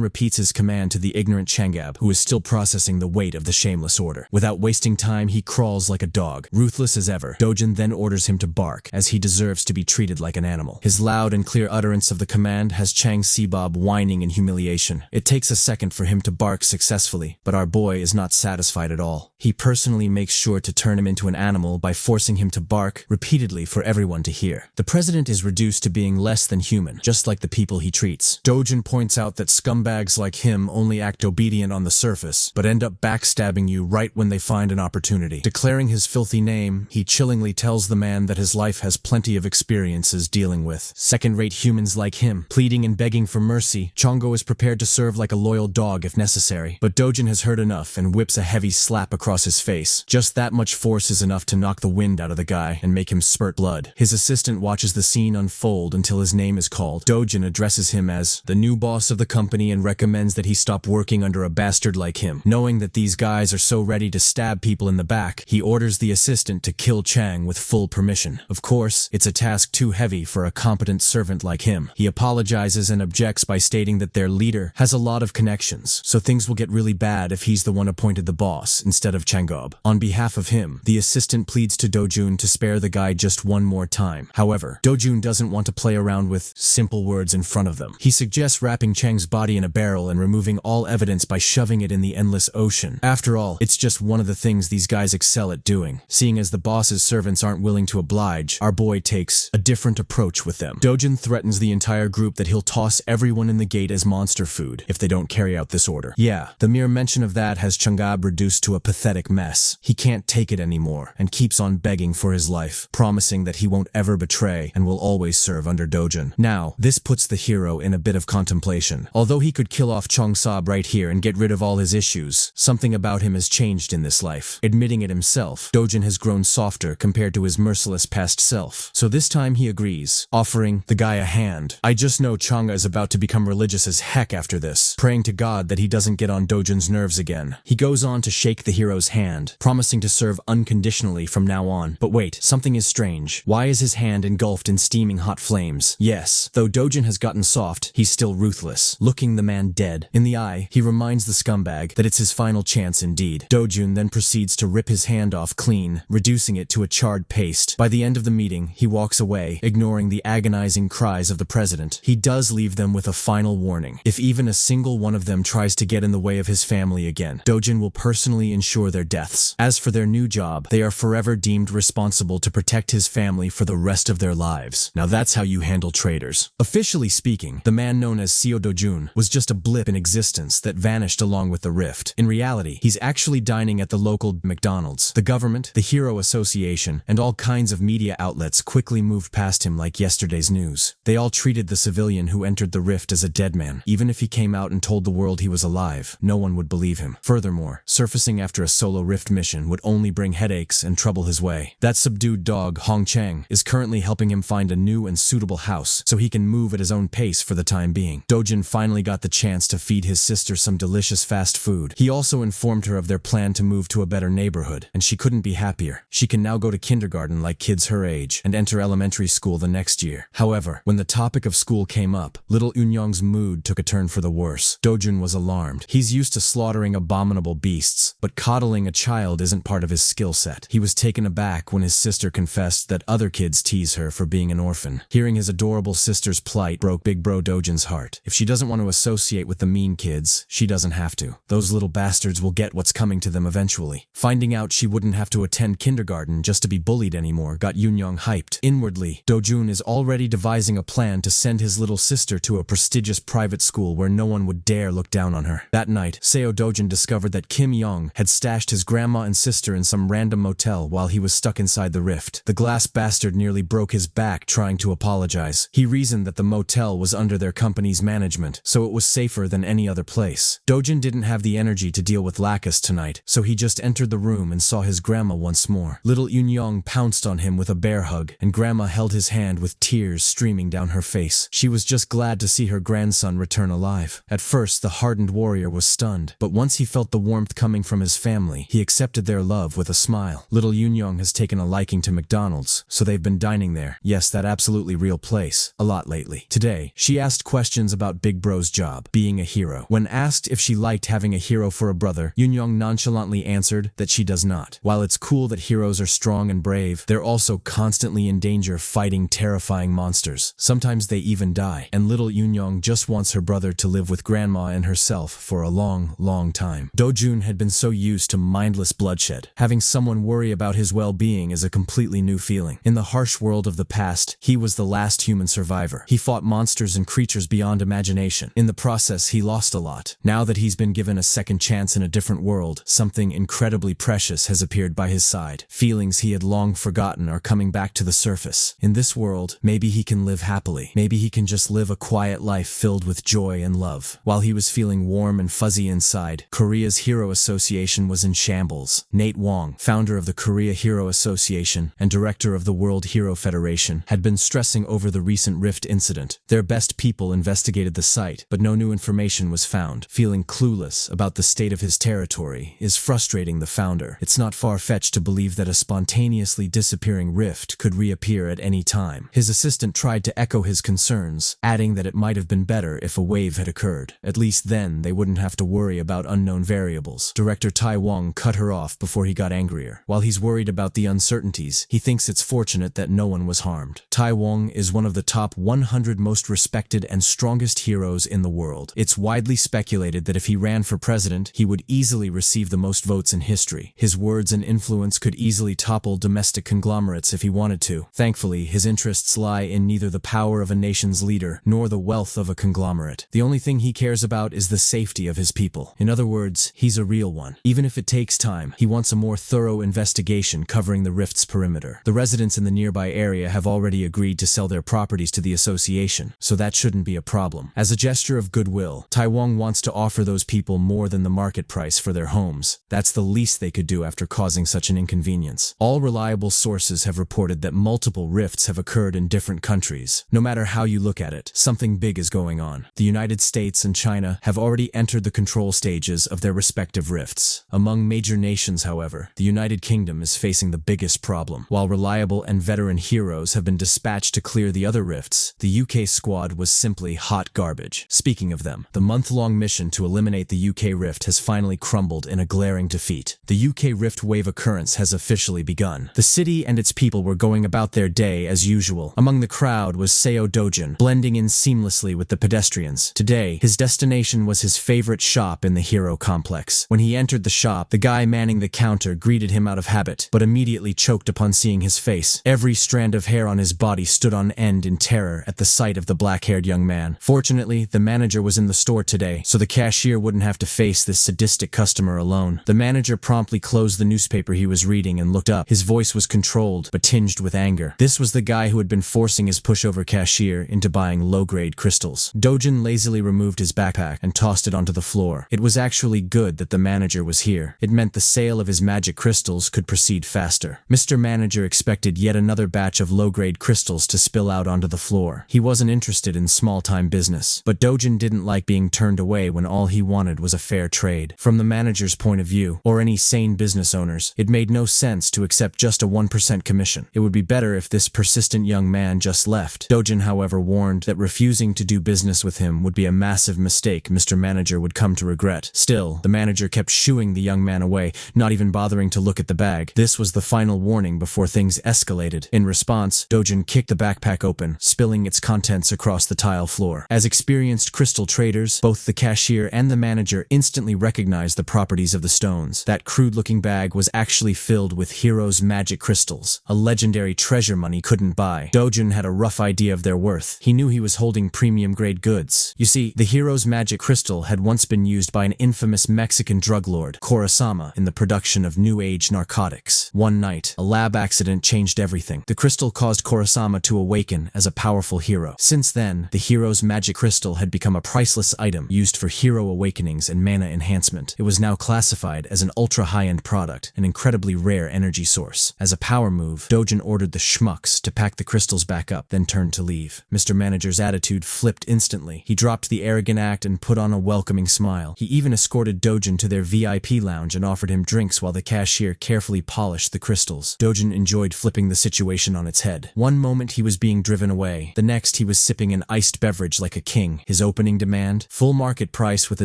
repeats his command to the ignorant Changab, who is still processing the weight of the shameless order. Without wasting time, he crawls like a dog, ruthless as ever. Dojin then orders him to bark, as he deserves to be treated like an animal. His loud and clear utterance of the command has Chang Sebob whining in humiliation. It takes a second for him to bark successfully, but our boy is not satisfied at all. He personally makes sure to turn him into an animal by forcing him to bark repeatedly for everyone to hear. The president is reduced to being less than human, just like the people he treats. Dojin points out that scumbags like him only act obedient on the surface, but end up backstabbing you right when they find an opportunity. Declaring his filthy name, he chillingly tells the man that his life has plenty of experiences dealing with second-rate humans like him. Pleading and begging for mercy, Chongo is prepared to serve like a loyal dog if necessary. But Dojin has heard enough and whips a heavy slap across his face. Just that much force is enough to knock the wind out of the guy and make him spurt blood. His assistant watches the scene unfold until his name is called. Dojin addresses him as the new boss of the company and recommends that he stop working under a bastard like him. Knowing that these guys are so ready to stab people in the back, he orders the assistant to kill Chang with full permission. Of course, it's a task too heavy for a competent servant like him. He apologizes and objects by stating that their leader has a lot of connections, so things will get really bad if he's the one appointed the boss instead of Changob. On behalf of him, the assistant pleads to Dojun to spare the guy just one more time. However, Dojun doesn't want to play around with simple words in front of them. He suggests wrapping Chang's body in a barrel and removing all evidence by shoving it in the endless ocean. After all, it's just one of the things these guys excel at doing. Seeing as the boss's servants aren't willing to oblige, our boy takes a different approach with them. Dojin threatens the entire group that he'll toss everyone in the gate as monster food if they don't carry out this order. Yeah, the mere mention of that has Changab reduced to a pathetic mess. He can't take it anymore and keeps on begging for his life, promising that he won't ever betray and will always serve under Dojin. Now, this puts the hero in a bit of contemplation. Although he could kill off Cheongsab right here and get rid of all his issues, something about him has changed in this life. Admitting it himself, Dojin has grown softer compared to his merciless past self. So this time he agrees, offering the guy a hand. I just know Changa is about to become religious as heck after this, praying to God that he doesn't get on Dojin's nerves again. He goes on to shake the hero's hand, promising to serve unconditionally from now on. But wait, something is strange. Why is his hand engulfed in steaming hot flames? Yes, though Dojin has gotten soft, he's still ruthless. Looking the man dead in the eye, he reminds the scumbag that it's his final chance indeed. Dojun then proceeds to rip his hand off clean, reducing it to a charred paste. By the end of the meeting, he walks away, ignoring the agonizing cries of the president. He does leave them with a final warning. If even a single one of them tries to get in the way of his family again, Dojin will personally ensure their deaths. As for their new job, they are forever deemed responsible to protect his family for the rest of their lives. Now that's how you handle traitors. Officially speaking, the man known as Seo Dojun was just a blip in existence that vanished along with the rift. In reality, he's actually dining at the local McDonald's. The government, the Hero Association, and all kinds of media outlets quickly moved past him like yesterday's news. They all treated the civilian who entered the rift as a dead man. Even if he came out and told the world he was alive, no one would believe him. Furthermore, surfacing after a solo rift mission would only bring headaches and trouble his way. That subdued dog, Hong Chang, is currently helping him find a new and suitable house so he can move at his own pace for the time being. Dojin finally got the chance to feed his sister some delicious fast food. He also informed her of their plan to move to a better neighborhood, and she couldn't be happier. She can now go to kindergarten like kids her age and enter elementary school the next year. However, when the topic of school came up, little Unyong's mood took a turn for the worse. Dojun was alarmed. He's used to slaughtering abominable beasts, but coddling a child isn't part of his skill set. He was taken aback when his sister confessed that other kids tease her for being an orphan. Hearing his adorable sister's plight broke Big Bro Dojin's heart. If she doesn't want to associate with the mean kids, she doesn't have to. Those little bastards will get what's coming to them eventually. Finding out she wouldn't have to attend kindergarten just to be bullied anymore got Yunyong hyped. Inwardly, Dojun is already devising a plan to send his little sister to a prestigious private school where no one would dare look down on her. That night, Seo Dojin discovered that Kim Young had stabbed stashed his grandma and sister in some random motel while he was stuck inside the rift. The glass bastard nearly broke his back trying to apologize. He reasoned that the motel was under their company's management, so it was safer than any other place. Dojin didn't have the energy to deal with Lacus tonight, so he just entered the room and saw his grandma once more. Little Yunyong pounced on him with a bear hug, and grandma held his hand with tears streaming down her face. She was just glad to see her grandson return alive. At first, the hardened warrior was stunned, but once he felt the warmth coming from his family, he accepted their love with a smile. Little Yunyong has taken a liking to McDonald's, so they've been dining there. Yes, that absolutely real place. A lot lately. Today, she asked questions about Big Bro's job, being a hero. When asked if she liked having a hero for a brother, Yunyong nonchalantly answered that she does not. While it's cool that heroes are strong and brave, they're also constantly in danger fighting terrifying monsters. Sometimes they even die, and little Yunyong just wants her brother to live with grandma and herself for a long, long time. Dojun had been so used to mindless bloodshed. Having someone worry about his well-being is a completely new feeling. In the harsh world of the past, he was the last human survivor. He fought monsters and creatures beyond imagination. In the process, he lost a lot. Now that he's been given a second chance in a different world, something incredibly precious has appeared by his side. Feelings he had long forgotten are coming back to the surface. In this world, maybe he can live happily. Maybe he can just live a quiet life filled with joy and love. While he was feeling warm and fuzzy inside, Korea's Hero Association was in shambles. Nate Wong, founder of the Korea Hero Association and director of the World Hero Federation, had been stressing over the recent rift incident. Their best people investigated the site, but no new information was found. Feeling clueless about the state of his territory is frustrating the founder. It's not far-fetched to believe that a spontaneously disappearing rift could reappear at any time. His assistant tried to echo his concerns, adding that it might have been better if a wave had occurred. At least then, they wouldn't have to worry about unknown variables. Director Tai Wong cut her off before he got angrier. While he's worried about the uncertainties, he thinks it's fortunate that no one was harmed. Tai Wong is one of the top 100 most respected and strongest heroes in the world. It's widely speculated that if he ran for president, he would easily receive the most votes in history. His words and influence could easily topple domestic conglomerates if he wanted to. Thankfully, his interests lie in neither the power of a nation's leader nor the wealth of a conglomerate. The only thing he cares about is the safety of his people. In other words, he's a real one. Even if it takes time, he wants a more thorough investigation covering the rift's perimeter. The residents in the nearby area have already agreed to sell their properties to the association, so that shouldn't be a problem. As a gesture of goodwill, Tai Wong wants to offer those people more than the market price for their homes. That's the least they could do after causing such an inconvenience. All reliable sources have reported that multiple rifts have occurred in different countries. No matter how you look at it, something big is going on. The United States and China have already entered the control stages of their respective rifts. Among major nations, however, the United Kingdom is facing the biggest problem. While reliable and veteran heroes have been dispatched to clear the other rifts, the UK squad was simply hot garbage. Speaking of them, the month-long mission to eliminate the UK rift has finally crumbled in a glaring defeat. The UK rift wave occurrence has officially begun. The city and its people were going about their day as usual. Among the crowd was Seo Dojin, blending in seamlessly with the pedestrians. Today, his destination was his favorite shop in the hero complex. When he entered the shop, the guy manning the counter greeted him out of habit, but immediately choked upon seeing his face. Every strand of hair on his body stood on end in terror at the sight of the black-haired young man. Fortunately, the manager was in the store today, so the cashier wouldn't have to face this sadistic customer alone. The manager promptly closed the newspaper he was reading and looked up. His voice was controlled, but tinged with anger. This was the guy who had been forcing his pushover cashier into buying low-grade crystals. Dojin lazily removed his backpack and tossed it onto the floor. It was actually good that the manager was here. It meant the sale of his magic crystals could proceed faster. Mr. Manager expected yet another batch of low-grade crystals to spill out onto the floor. He wasn't interested in small-time business, but Dojin didn't like being turned away when all he wanted was a fair trade. From the manager's point of view, or any sane business owners, it made no sense to accept just a 1% commission. It would be better if this persistent young man just left. Dojin, however, warned that refusing to do business with him would be a massive mistake Mr. Manager would come to regret. Still, the manager kept shooing the young man away, not even bothering to look at the bag. This was the final warning before things escalated. In response, Dojin kicked the backpack open, spilling its contents across the tile floor. As experienced crystal traders, both the cashier and the manager instantly recognized the properties of the stones. That crude-looking bag was actually filled with Hero's magic crystals, a legendary treasure money couldn't buy. Dojin had a rough idea of their worth. He knew he was holding premium-grade goods. You see, the Hero's magic crystal had once been used by an infamous Mexican drug lord, Kurosama in the production of new age narcotics. One night, a lab accident changed everything. The crystal caused Kurosama to awaken as a powerful hero. Since then, the hero's magic crystal had become a priceless item used for hero awakenings and mana enhancement. It was now classified as an ultra-high-end product, an incredibly rare energy source. As a power move, Dojin ordered the schmucks to pack the crystals back up, then turned to leave. Mr. Manager's attitude flipped instantly. He dropped the arrogant act and put on a welcoming smile. He even escorted Dojin to their VIP lounge and offered him drinks while the cashier carefully polished the crystals. Dojin enjoyed flipping the situation on its head. One moment he was being driven away, the next he was sipping an iced beverage like a king. His opening demand? Full market price with a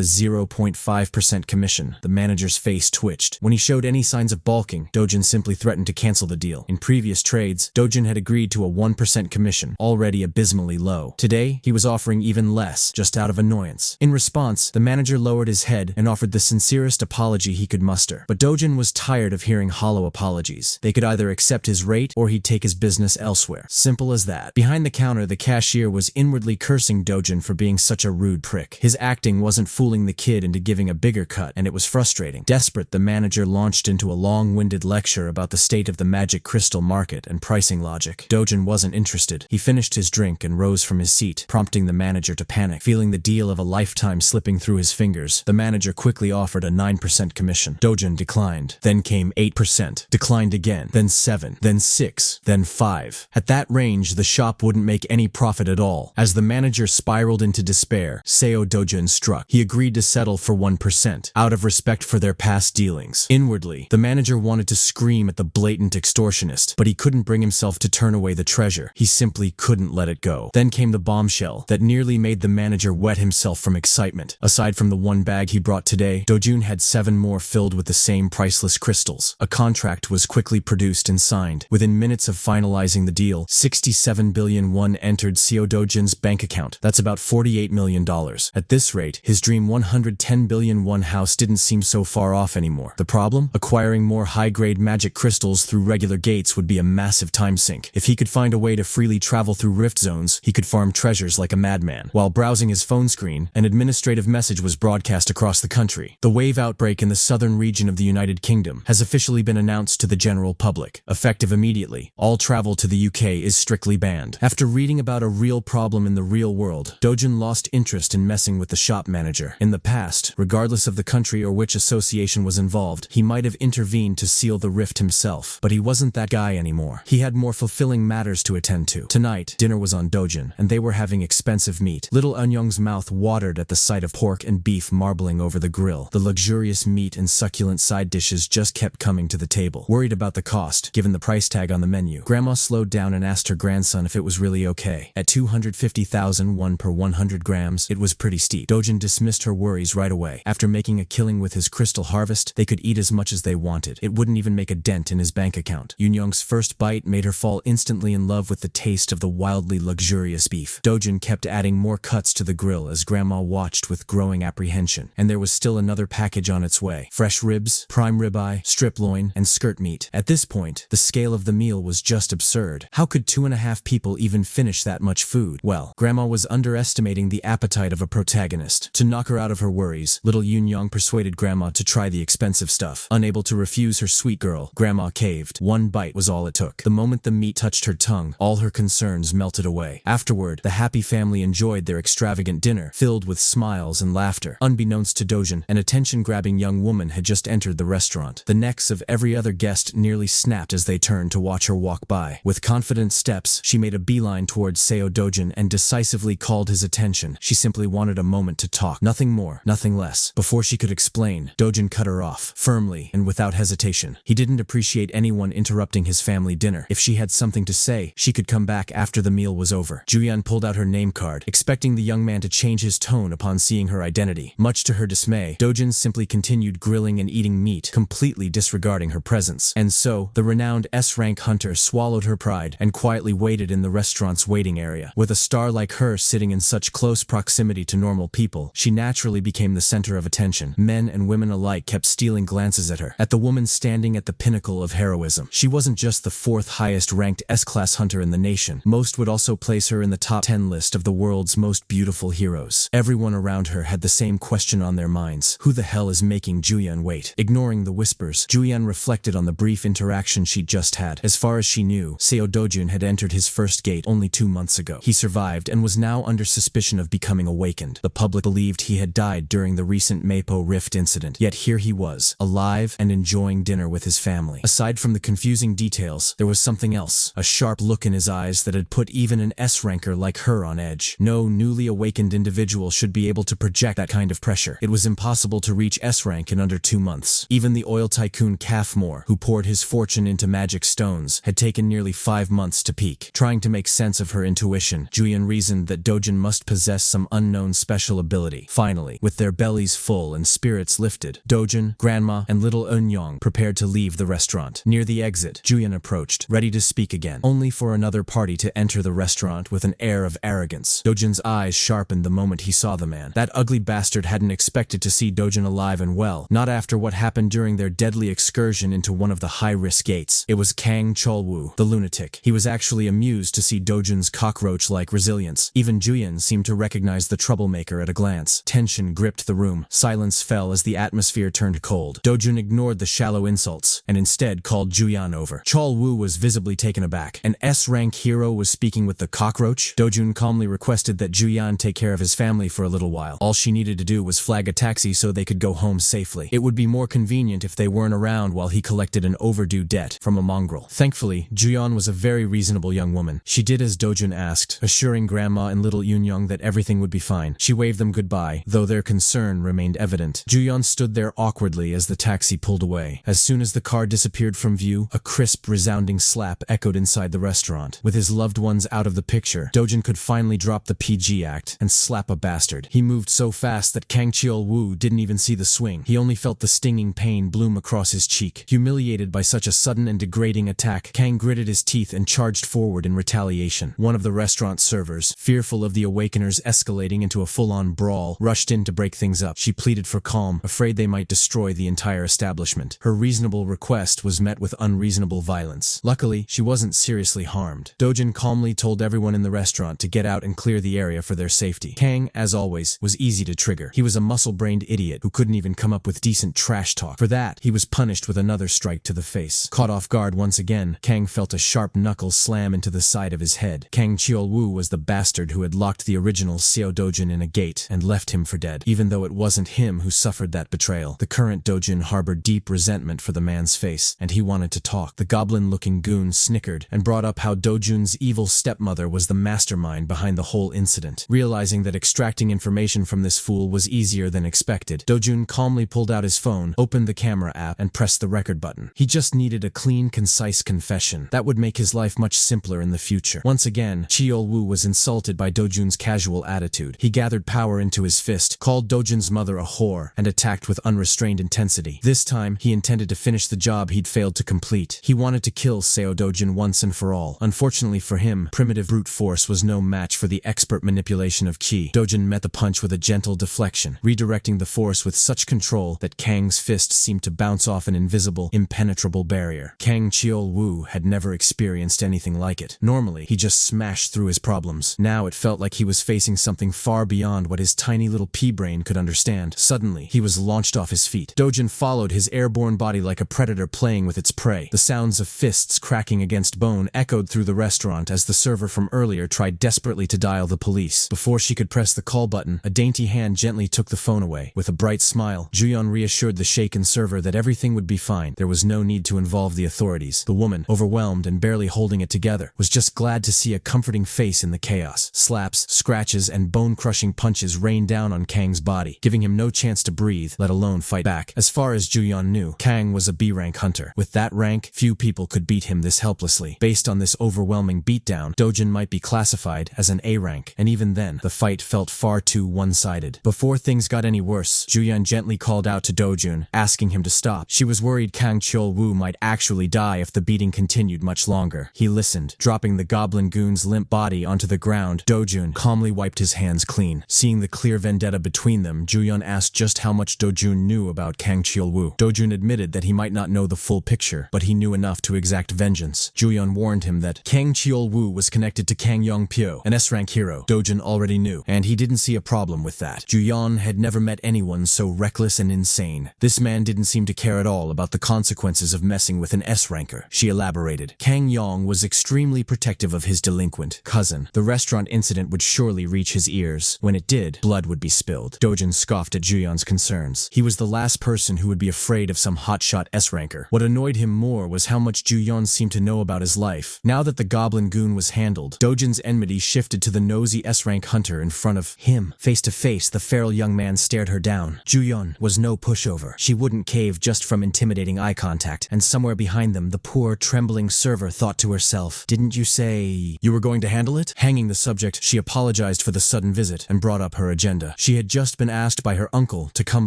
0.5% commission. The manager's face twitched. When he showed any signs of balking, Dojin simply threatened to cancel the deal. In previous trades, Dojin had agreed to a 1% commission, already abysmally low. Today, he was offering even less, just out of annoyance. In response, the manager lowered his head and offered the sincerest apology he could muster. But Dojin was tired of hearing hollow apologies. They could either accept his rate or he'd take his business elsewhere. Simple as that. Behind the counter, the cashier was inwardly cursing Dojin for being such a rude prick. His acting wasn't fooling the kid into giving a bigger cut, and it was frustrating. Desperate, the manager launched into a long-winded lecture about the state of the magic crystal market and pricing logic. Dojin wasn't interested. He finished his drink and rose from his seat, prompting the manager to panic. Feeling the deal of a lifetime slipping through his fingers, the manager quickly offered a 9% commission. Dojin declined. Then came 8%. Declined again. Then 7. Then 6. Then 5. At that range, the shop wouldn't make any profit at all. As the manager spiraled into despair, Seo Dojin struck. He agreed to settle for 1%, out of respect for their past dealings. Inwardly, the manager wanted to scream at the blatant extortionist, but he couldn't bring himself to turn away the treasure. He simply couldn't let it go. Then came the bombshell that nearly made the manager wet himself from excitement. Aside from the one bag he brought today, Dojun had 7 more filled with the same priceless crystals. A contract was quickly produced and signed. Within minutes of finalizing the deal, 67 billion won entered Seo Dojin's bank account. That's about $48 million. At this rate, his dream 110 billion won house didn't seem so far off anymore. The problem? Acquiring more high-grade magic crystals through regular gates would be a massive time sink. If he could find a way to freely travel through rift zones, he could farm treasures like a madman. While browsing his phone screen, an administrative message was broadcast across the country. The wave outbreak in the southern region of the United Kingdom has officially been announced to the general public. Effective immediately, all travel to the UK is strictly banned. After reading about a real problem in the real world, Dojin lost interest in messing with the shop manager. In the past, regardless of the country or which association was involved, he might have intervened to seal the rift himself. But he wasn't that guy anymore. He had more fulfilling matters to attend to. Tonight, dinner was on Dojin, and they were having expensive meat. Little Eunyoung's mouth watered at the sight of pork and beef marbling over the grill. The luxurious meat and succulent side dishes just kept coming to the table. Worried about the cost, given the price tag on the menu, Grandma slowed down and asked her grandson if it was really okay. At 250,000 won per 100 grams, it was pretty steep. Dojin dismissed her worries right away. After making a killing with his crystal harvest, they could eat as much as they wanted. It wouldn't even make a dent in his bank account. Eunyoung's first bite made her fall instantly in love with the taste of the wildly luxurious beef. Dojin kept adding more cuts to the grill as Grandma watched with growing apprehension. And there was still another package on its way. Fresh ribs, prime ribeye, strip loin, and skirt meat. At this point, the scale of the meal was just absurd. How could 2.5 people even finish that much food? Well, Grandma was underestimating the appetite of a protagonist. To knock her out of her worries, little Eunyoung persuaded Grandma to try the expensive stuff. Unable to refuse her sweet girl, Grandma caved. One bite was all it took. The moment the meat touched her tongue, all her concerns melted away. Afterward, the happy family enjoyed their extravagant dinner, filled with smiles and laughter. Unbeknownst to Dojin, an attention-grabbing young woman had just entered the restaurant. The necks of every other guest nearly snapped as they turned to watch her walk by. With confident steps, she made a beeline towards Seo Dojin and decisively called his attention. She simply wanted a moment to talk. Nothing more, nothing less. Before she could explain, Dojin cut her off, firmly and without hesitation. He didn't appreciate anyone interrupting his family dinner. If she had something to say, she could come back after the meal was over. Juyeon pulled out her name card, expecting the young man to change his tone upon seeing her identity. Much to her dismay, Dojin simply continued grilling and eating meat, completely disregarding her presence. And so, the renowned S-rank hunter swallowed her pride and quietly waited in the restaurant's waiting area. With a star like her sitting in such close proximity to normal people, she naturally became the center of attention. Men and women alike kept stealing glances at her, at the woman standing at the pinnacle of heroism. She wasn't just the 4th highest ranked S-class hunter in the nation. Most would also place her in the top 10 list of the world's most beautiful heroes. Everyone around her had the same question on their minds. Who the hell is making Juyeon wait. Ignoring the whispers, Juyeon reflected on the brief interaction she'd just had. As far as she knew, Seo Dojun had entered his first gate only 2 months ago. He survived and was now under suspicion of becoming awakened. The public believed he had died during the recent Mapo Rift incident, yet here he was, alive and enjoying dinner with his family. Aside from the confusing details, there was something else, a sharp look in his eyes that had put even an S-ranker like her on edge. No newly awakened individual should be able to project that kind of pressure. It was impossible to reach S-rank in under 2 months. Even the oil tycoon Kafmore, who poured his fortune into magic stones, had taken nearly 5 months to peak. Trying to make sense of her intuition, Juyeon reasoned that Dojun must possess some unknown special ability. Finally, with their bellies full and spirits lifted, Dojun, Grandma, and little Eunyoung prepared to leave the restaurant. Near the exit, Juyeon approached, ready to speak again, only for another party to enter the restaurant with an air of arrogance. Dojun's eyes sharpened the moment he saw the man. That ugly bastard hadn't expected to see Dojun alive and well, not after what happened during their deadly excursion into one of the high-risk gates. It was Kang Cholwoo, the lunatic. He was actually amused to see Dojun's cockroach-like resilience. Even Juyeon seemed to recognize the troublemaker at a glance. Tension gripped the room. Silence fell as the atmosphere turned cold. Dojun ignored the shallow insults and instead called Juyeon over. Cholwoo was visibly taken aback. An S-rank hero was speaking with the cockroach? Dojun calmly requested that Juyeon take care of his family for a little while. All she needed to do was flag a taxi so they could go home safely. It would be more convenient if they weren't around while he collected an overdue debt from a mongrel. Thankfully, Juyeon was a very reasonable young woman. She did as Dojun asked, assuring Grandma and little Eunyoung that everything would be fine. She waved them goodbye, though their concern remained evident. Juyeon stood there awkwardly as the taxi pulled away. As soon as the car disappeared from view, a crisp, resounding slap echoed inside the restaurant. With his loved ones out of the picture, Dojun could finally drop the PG act and slap a bastard. He moved so fast that Kang Cheol-woo didn't even see the swing. He only felt the stinging pain bloom across his cheek. Humiliated by such a sudden and degrading attack, Kang gritted his teeth and charged forward in retaliation. One of the restaurant servers, fearful of the awakeners escalating into a full-on brawl, rushed in to break things up. She pleaded for calm, afraid they might destroy the entire establishment. Her reasonable request was met with unreasonable violence. Luckily, she wasn't seriously harmed. Dojun calmly told everyone in the restaurant to get out and clear the area for their safety. Kang, as always, was easy to trigger. He was a muscle-brained idiot who couldn't even come up with decent trash talk. For that, he was punished with another strike to the face. Caught off guard once again, Kang felt a sharp knuckle slam into the side of his head. Kang Cheol-woo was the bastard who had locked the original Seo Dojun in a gate and left him for dead. Even though it wasn't him who suffered that betrayal, the current Dojun harbored deep resentment for the man's face, and he wanted to talk. The goblin-looking goon snickered and brought up how Dojun's evil stepmother was the mastermind behind the whole incident. Realizing that extracting information from this fool was easier than expected, Dojun calmly pulled out his phone, opened the camera app, and pressed the record button. He just needed a clean, concise confession. That would make his life much simpler in the future. Once again, Cheol-woo was insulted by Dojun's casual attitude. He gathered power into his fist, called Dojun's mother a whore, and attacked with unrestrained intensity. This time, he intended to finish the job he'd failed to complete. He wanted to kill Seo Dojun once and for all. Unfortunately for him, primitive brute force was no match for the expert manipulation of Qi. Dojun met the punch with a gentle deflection, redirecting the force with such control that Kang's fist seemed to bounce off an invisible, impenetrable barrier. Kang Cheol-woo had never experienced anything like it. Normally, he just smashed through his problems. Now it felt like he was facing something far beyond what his tiny little pea-brain could understand. Suddenly, he was launched off his feet. Dojun followed his airborne body like a predator playing with its prey. The sounds of fists cracking against bone echoed through the restaurant as the server from earlier tried desperately to dial the police. Before she could press the call button, a dainty hand gently took the phone away. With a bright smile, Juyeon reassured the shaken server that everything would be fine. There was no need to involve the authorities. The woman, overwhelmed and barely holding it together, was just glad to see a comforting face in the chaos. Slaps, scratches, and bone-crushing punches rained down on Kang's body, giving him no chance to breathe, let alone fight back. As far as Juyeon knew, Kang was a B-rank hunter. With that rank, few people could beat him this helplessly. Based on this overwhelming beatdown, Dojun might be classified as an A-rank, and even then, the fight felt far too one-sided. Before things got any worse, Juyeon gently called out to Dojun, asking him to stop. She was worried Kang Cheol-woo might actually die if the beating continued much longer. He listened, dropping the goblin goon's limp body onto the ground. Dojun calmly wiped his hands clean. Seeing the clear vendetta between them, Juyeon asked just how much Dojun knew about Kang Cheol-woo. Dojun admitted that he might not know the full picture, but he knew enough to exact vengeance. Juyeon warned him that Kang Cheol-woo was connected to Kang Yong-pyo, an S-rank hero. Dojun already knew, and he didn't see a problem with that. Juyeon had never met anyone so reckless and insane. This man didn't seem to care at all about the consequences of messing with an S-ranker, she elaborated. Kang Yong was extremely protective of his delinquent cousin. The restaurant incident would surely reach his ears. When it did, blood would be spilled. Dojin scoffed at Juyeon's concerns. He was the last person who would be afraid of some hotshot S-ranker. What annoyed him more was how much Juyeon seemed to know about his life. Now that the goblin goon was handled, Dojin's enmity shifted to the nosy S-rank hunter in front of him. Face to face, the feral young man stared her down. Juyeon was no pushover. She wouldn't cave just from intimidating eye contact, and somewhere behind them, the poor, trembling server thought to herself, "Didn't you say you were going to handle it?" Hanging the subject, she apologized for the sudden visit and brought up her agenda. She had just been asked by her uncle to come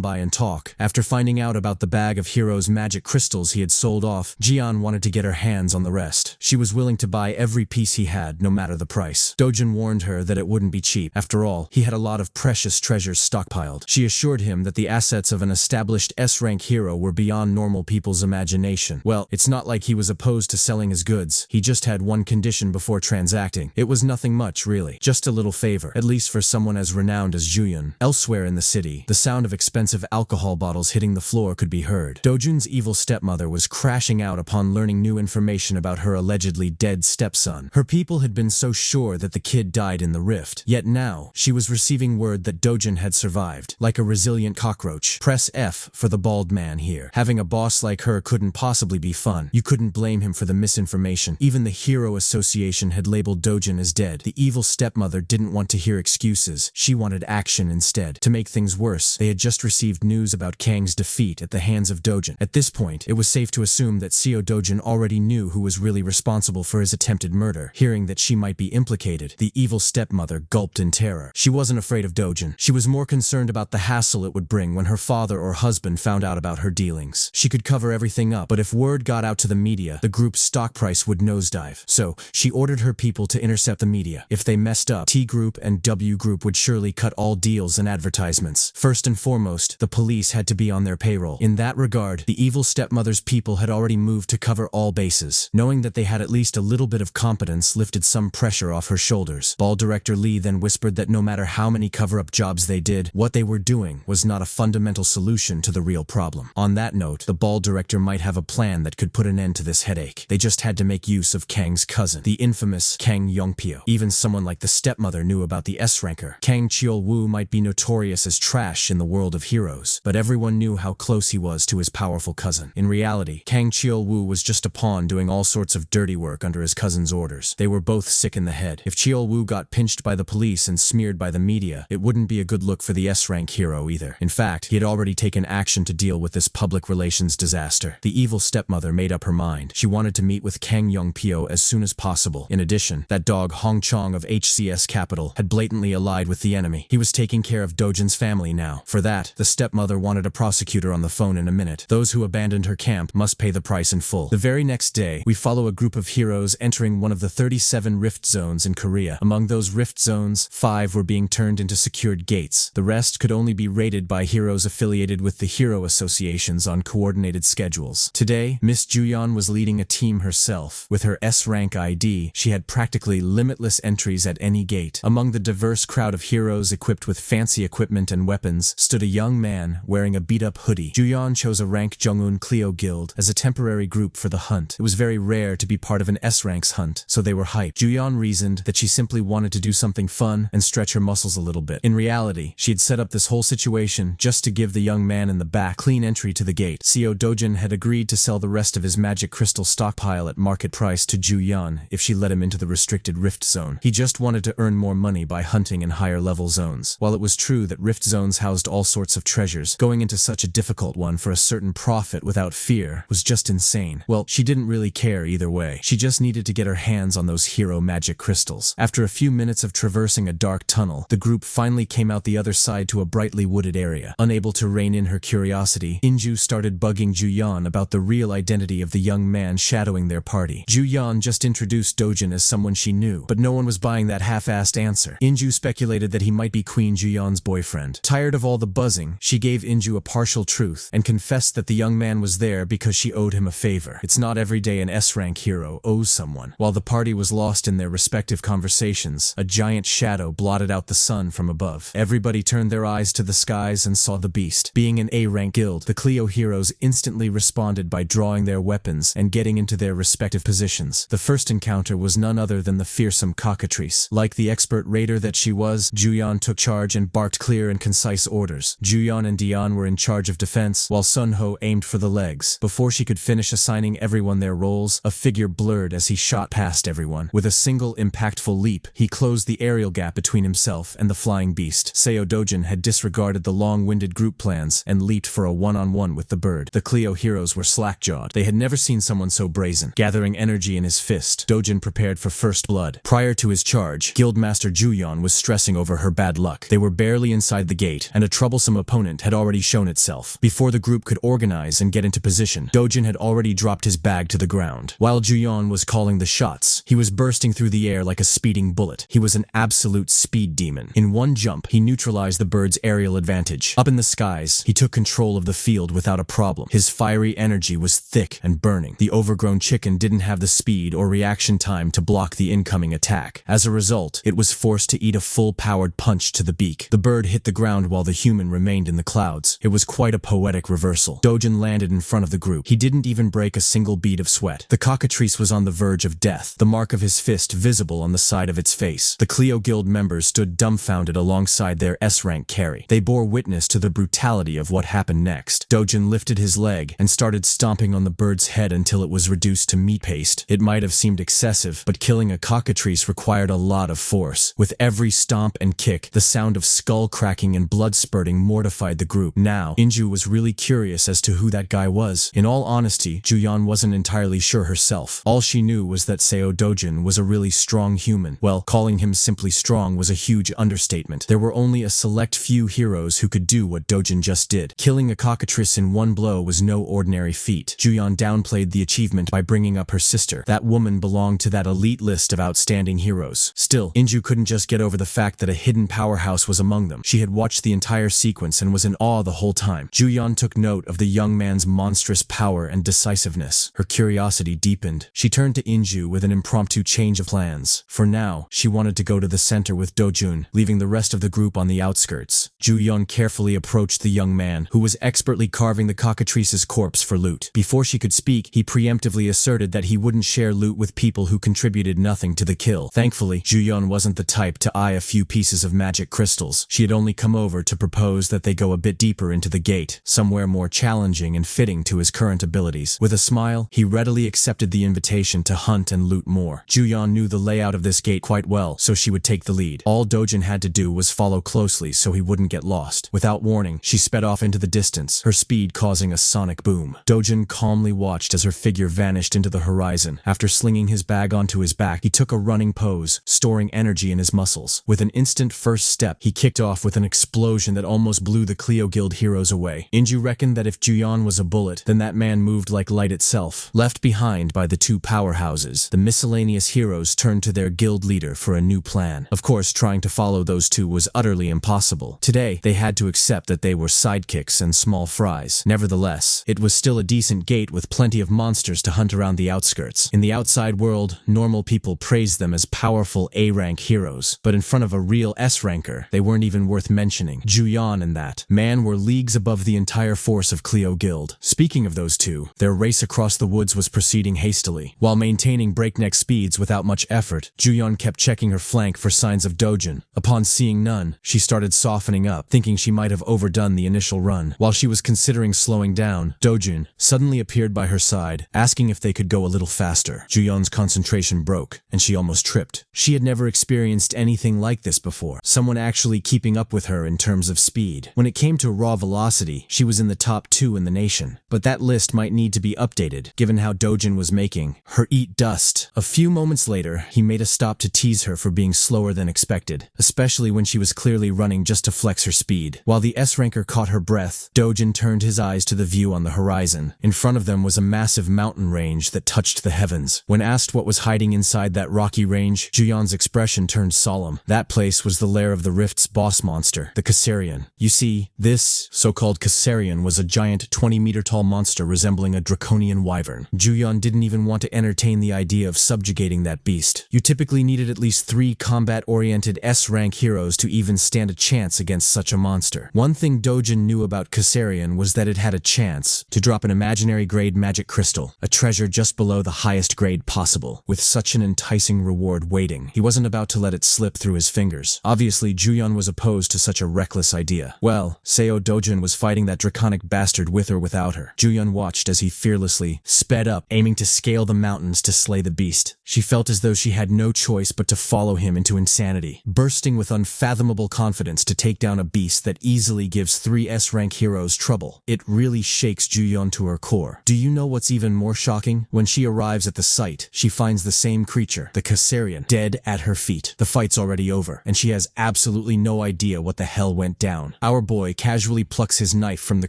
by and talk. After finding out about the bag of Hero's magic crystals he had sold off, Jian wanted to get her hands on the rest. She was willing to buy every piece he had, no matter the price. Dojin warned her that it wouldn't be cheap. After all, he had a lot of precious treasures stockpiled. She assured him that the assets of an established S-rank hero were beyond normal people's imagination. Well, it's not like he was opposed to selling his goods. He just had one condition before transacting. It was nothing much, really. Just a little favor, at least for someone as renowned as Juyeon. Elsewhere in the city, the sound of expensive alcohol bottles hitting the floor could be heard. Dojun's evil stepmother was crashing out upon learning new information about her allegedly dead stepson. Her people had been so sure that the kid died in the rift. Yet now, she was receiving word that Dojun had survived. Like a resilient cockroach. Press F for the bald man here. Having a boss like her couldn't possibly be fun. You couldn't blame him for the misinformation. Even the Hero Association had labeled Dojun as dead. The evil stepmother didn't want to hear excuses. She wanted action instead. To make things worse, they had just received news about Kang's defeat at the hands of Dojun. At this point, it was safe to assume that Seo Dojun already knew who was really responsible for his attempted murder. Hearing that she might be implicated, the evil stepmother gulped in terror. She wasn't afraid of Dojun. She was more concerned about the hassle it would bring when her father or husband found out about her dealings. She could cover everything up, but if word got out to the media, the group's stock price would nosedive. So, she ordered her people to intercept the media. If they messed up, T Group and W Group would surely cut all deals and advertisements. First and foremost, the police had to be on their payroll. In that regard, the evil stepmother's people had already moved to cover all bases. Knowing that they had at least a little bit of competence lifted some pressure off her shoulders. Ball director Lee then whispered that no matter how many cover-up jobs they did, what they were doing was not a fundamental solution to the real problem. On that note, the ball director might have a plan that could put an end to this headache. They just had to make use of Kang's cousin, the infamous Kang Yongpyo. Even someone like the stepmother knew about the S-ranker. Kang Cheol-woo might be notorious as trash in the world of heroes, but everyone knew how close he was to his powerful cousin. In reality, Kang Cheol-woo was just a pawn doing all sorts of dirty work under his cousin's orders. They were both sick in the head. If Cheol-woo got pinched by the police and smeared by the media, it wouldn't be a good look for the S-rank hero either. In fact, he had already taken action to deal with this public relations disaster. The evil stepmother made up her mind. She wanted to meet with Kang Yongpyo as soon as possible. In addition, that dog Hong Chong of HCS Capital had blatantly allied with the enemy. He was taking care of Dojin's family now. For that, the stepmother wanted a prosecutor on the phone in a minute. Those who abandoned her camp must pay the price in full. The very next day, we follow a group of heroes entering one of the 37 rift zones in Korea. Among those rift zones, 5 were being turned into secured gates. The rest could only be raided by heroes affiliated with the hero associations on coordinated schedules. Today, Miss Juyeon was leading a team herself. With her S-rank ID, she had practically limitless entries at any gate. Among the diverse crowd of heroes equipped with fancy equipment and weapons stood a young man wearing a beat-up hoodie. Juyeon chose a rank Jong'un Clio Guild as a temporary group for the hunt. It was very rare to be part of an S-rank's hunt, so they were hyped. Juyeon reasoned that she simply wanted to do something fun and stretch her muscles a little bit. In reality, she had set up this whole situation just to give the young man in the back clean entry to the gate. Seo Dojin had agreed to sell the rest of his magic crystal stockpile at market price to Juyeon if she let him into the restricted rift zone. He just wanted to earn more money by hunting in higher level zones. While it was true that rift zones housed all sorts of treasures, going into such a difficult one for a certain profit without fear was just insane. Well, she didn't really care either way. She just needed to get her hands on those hero magic crystals. After a few minutes of traversing a dark tunnel, the group finally came out the other side to a brightly wooded area. Unable to rein in her curiosity, Inju started bugging Juyeon about the real identity of the young man shadowing their party. Juyeon just introduced Dojin as someone she knew, but no one was buying that half-assed answer. Inju speculated that he might be Queen Juyeon's boyfriend. Tired of all the buzzing, she gave Inju a partial truth and confessed that the young man was there because she owed him a favor. It's not every day an S-rank hero owes someone. While the party was lost in their respective conversations, a giant shadow blotted out the sun from above. Everybody turned their eyes to the skies and saw the beast. beast. Being an A-rank guild, the Clio heroes instantly responded by drawing their weapons and getting into their respective positions. The first encounter was none other than the fearsome cockatrice. Like the expert raider that she was, Juyeon took charge and barked clear and concise orders. Juyeon and Dion were in charge of defense, while Sunho aimed for the legs. Before she could finish assigning everyone their roles, a figure blurred as he shot past everyone. With a single impactful leap, he closed the aerial gap between himself and the flying beast. Seo Dojin had disregarded the long-winded group plans and leaped for a one-on-one with the bird. The Clio heroes were slack-jawed. They had never seen someone so brazen. Gathering energy in his fist, Dojin prepared for first blood. Prior to his charge, Guildmaster Juyeon was stressing over her bad luck. They were barely inside the gate, and a troublesome opponent had already shown itself. Before the group could organize and get into position, Dojin had already dropped his bag to the ground. While Juyeon was calling the shots, he was bursting through the air like a speeding bullet. He was an absolute speed demon. In one jump, he neutralized the bird's aerial advantage. Up in the skies, he took control of the field without a problem. His fiery energy was thick and burning. The overgrown chicken didn't have the speed or reaction time to block the incoming attack. As a result, it was forced to eat a full-powered punch to the beak. The bird hit the ground while the human remained in the clouds. It was quite a poetic reversal. Dojin landed in front of the group. He didn't even break a single bead of sweat. The cockatrice was on the verge of death, the mark of his fist visible on the side of its face. The Clio Guild members stood dumbfounded alongside their S-rank carry. They bore witness to the brutality of what happened next. Dojin lifted his leg and started stomping on the bird's head until it was reduced to meat paste. It might have seemed excessive, but killing a cockatrice required a lot of force. With every stomp and kick, the sound of skull cracking and blood spurting mortified the group. Now, Inju was really curious as to who that guy was. In all honesty, Juyeon wasn't entirely sure herself. All she knew was that Seo Dojin was a really strong human. Well, calling him simply strong was a huge understatement. There were only a select few heroes who could do what Dojin just did. Killing a cockatrice in one blow was no ordinary feat. Juyeon downplayed the achievement by bringing up her sister. That woman belonged to that elite list of outstanding heroes. Still, Inju couldn't just get over the fact that a hidden powerhouse was among them. She had watched the entire sequence and was in awe the whole time. Juyeon took note of the young man's monstrous power and decisiveness. Her curiosity deepened. She turned to Inju with an impromptu change of plans. For now, she wanted to go to the center with Dojun, leaving the rest of the group on the outskirts. Juyeon carefully approached the young man, who was expertly carving the cockatrice's corpse for loot. Before she could speak, he preemptively asserted that he wouldn't share loot with people who contributed nothing to the kill. Thankfully, Juyeon wasn't the type to eye a few pieces of magic crystals. She had only come over to propose that they go a bit deeper into the gate, somewhere more challenging and fitting to his current abilities. With a smile, he readily accepted the invitation to hunt and loot more. Juyeon knew the layout of this gate quite well, so she would take the lead. All Dojin had to do was follow closely so he wouldn't get lost. Without warning, she sped off into the distance, her speed causing a sonic boom. Dojin calmly watched as her figure vanished into the horizon. After slinging his bag onto his back, he took a running pose, storing energy in his muscles. With an instant first step, he kicked off with an explosion that almost blew the Clio Guild heroes away. Inju reckoned that if Juyeon was a bullet, then that man moved like light itself. Left behind by the two powerhouses, the miscellaneous heroes turned to their guild leader for a new plan. Of course, trying to follow those two was utterly impossible. Today, they had to accept that they were sidekicks and small fries. Nevertheless, it was still a decent gate with plenty of monsters to hunt around the outskirts. In the outside world, normal people praised them as powerful A-rank heroes, but in front of a real S-ranker, they weren't even worth mentioning. Juyeon and that man were leagues above the entire force of Clio Guild. Speaking of those two, their race across the woods was proceeding hastily. While maintaining breakneck speeds without much effort, Juyeon kept checking her flank for signs of Dojin. Upon seeing none, she started softening up, thinking she might have overdone the initial run. While she was considering slowing down, Dojin suddenly appeared by her side, asking if they could go a little faster. Juyeon's concentration broke, and she almost tripped. She had never experienced anything like this before, someone actually keeping up with her in terms of speed. When it came to raw velocity, she was in the top 2 in the nation, but that list might need to be updated, given how Dojin was making her eat dust. A few moments later, he made a stop to tease her for being slower than expected, especially when she was clearly running just to flex her speed. While the S-ranker caught her breath, Dojin turned his eyes to the view on the horizon. In front of them was a massive mountain range that touched the heavens. When asked what was hiding inside that rocky range, Juyeon's expression turned solemn. That place was the lair of the Rift's boss monster, the Cacerion. You see, this so-called Cacerion was a giant 20-meter-tall monster resembling a draconian wyvern. Juyeon didn't even want to entertain the idea of subjugating that beast. You typically needed at least 3 combat-oriented S-rank heroes to even stand a chance against such a monster. One thing Dojin knew about Cacerion was that it had a chance to drop an imaginary grade magic crystal, a treasure just below the highest grade possible, with such an enticing reward waiting. He wasn't about to let it slip through his fingers. Obviously, Juyeon was opposed to such a reckless idea. Well, Seo Dojin was fighting that draconic bastard with or without her. Juyeon watched as he fearlessly sped up, aiming to scale the mountains to slay the beast. She felt as though she had no choice but to follow him into insanity, bursting with unfathomable confidence to take down a beast that easily gives 3 S-rank heroes trouble. It really shakes Juyeon to her core. Do you know what's even more shocking? When she arrives at the site, she finds the same creature, the Cacerion, dead at her feet. The fight's already over, and she has absolutely no idea what the hell went down. Our boy casually plucks his knife from the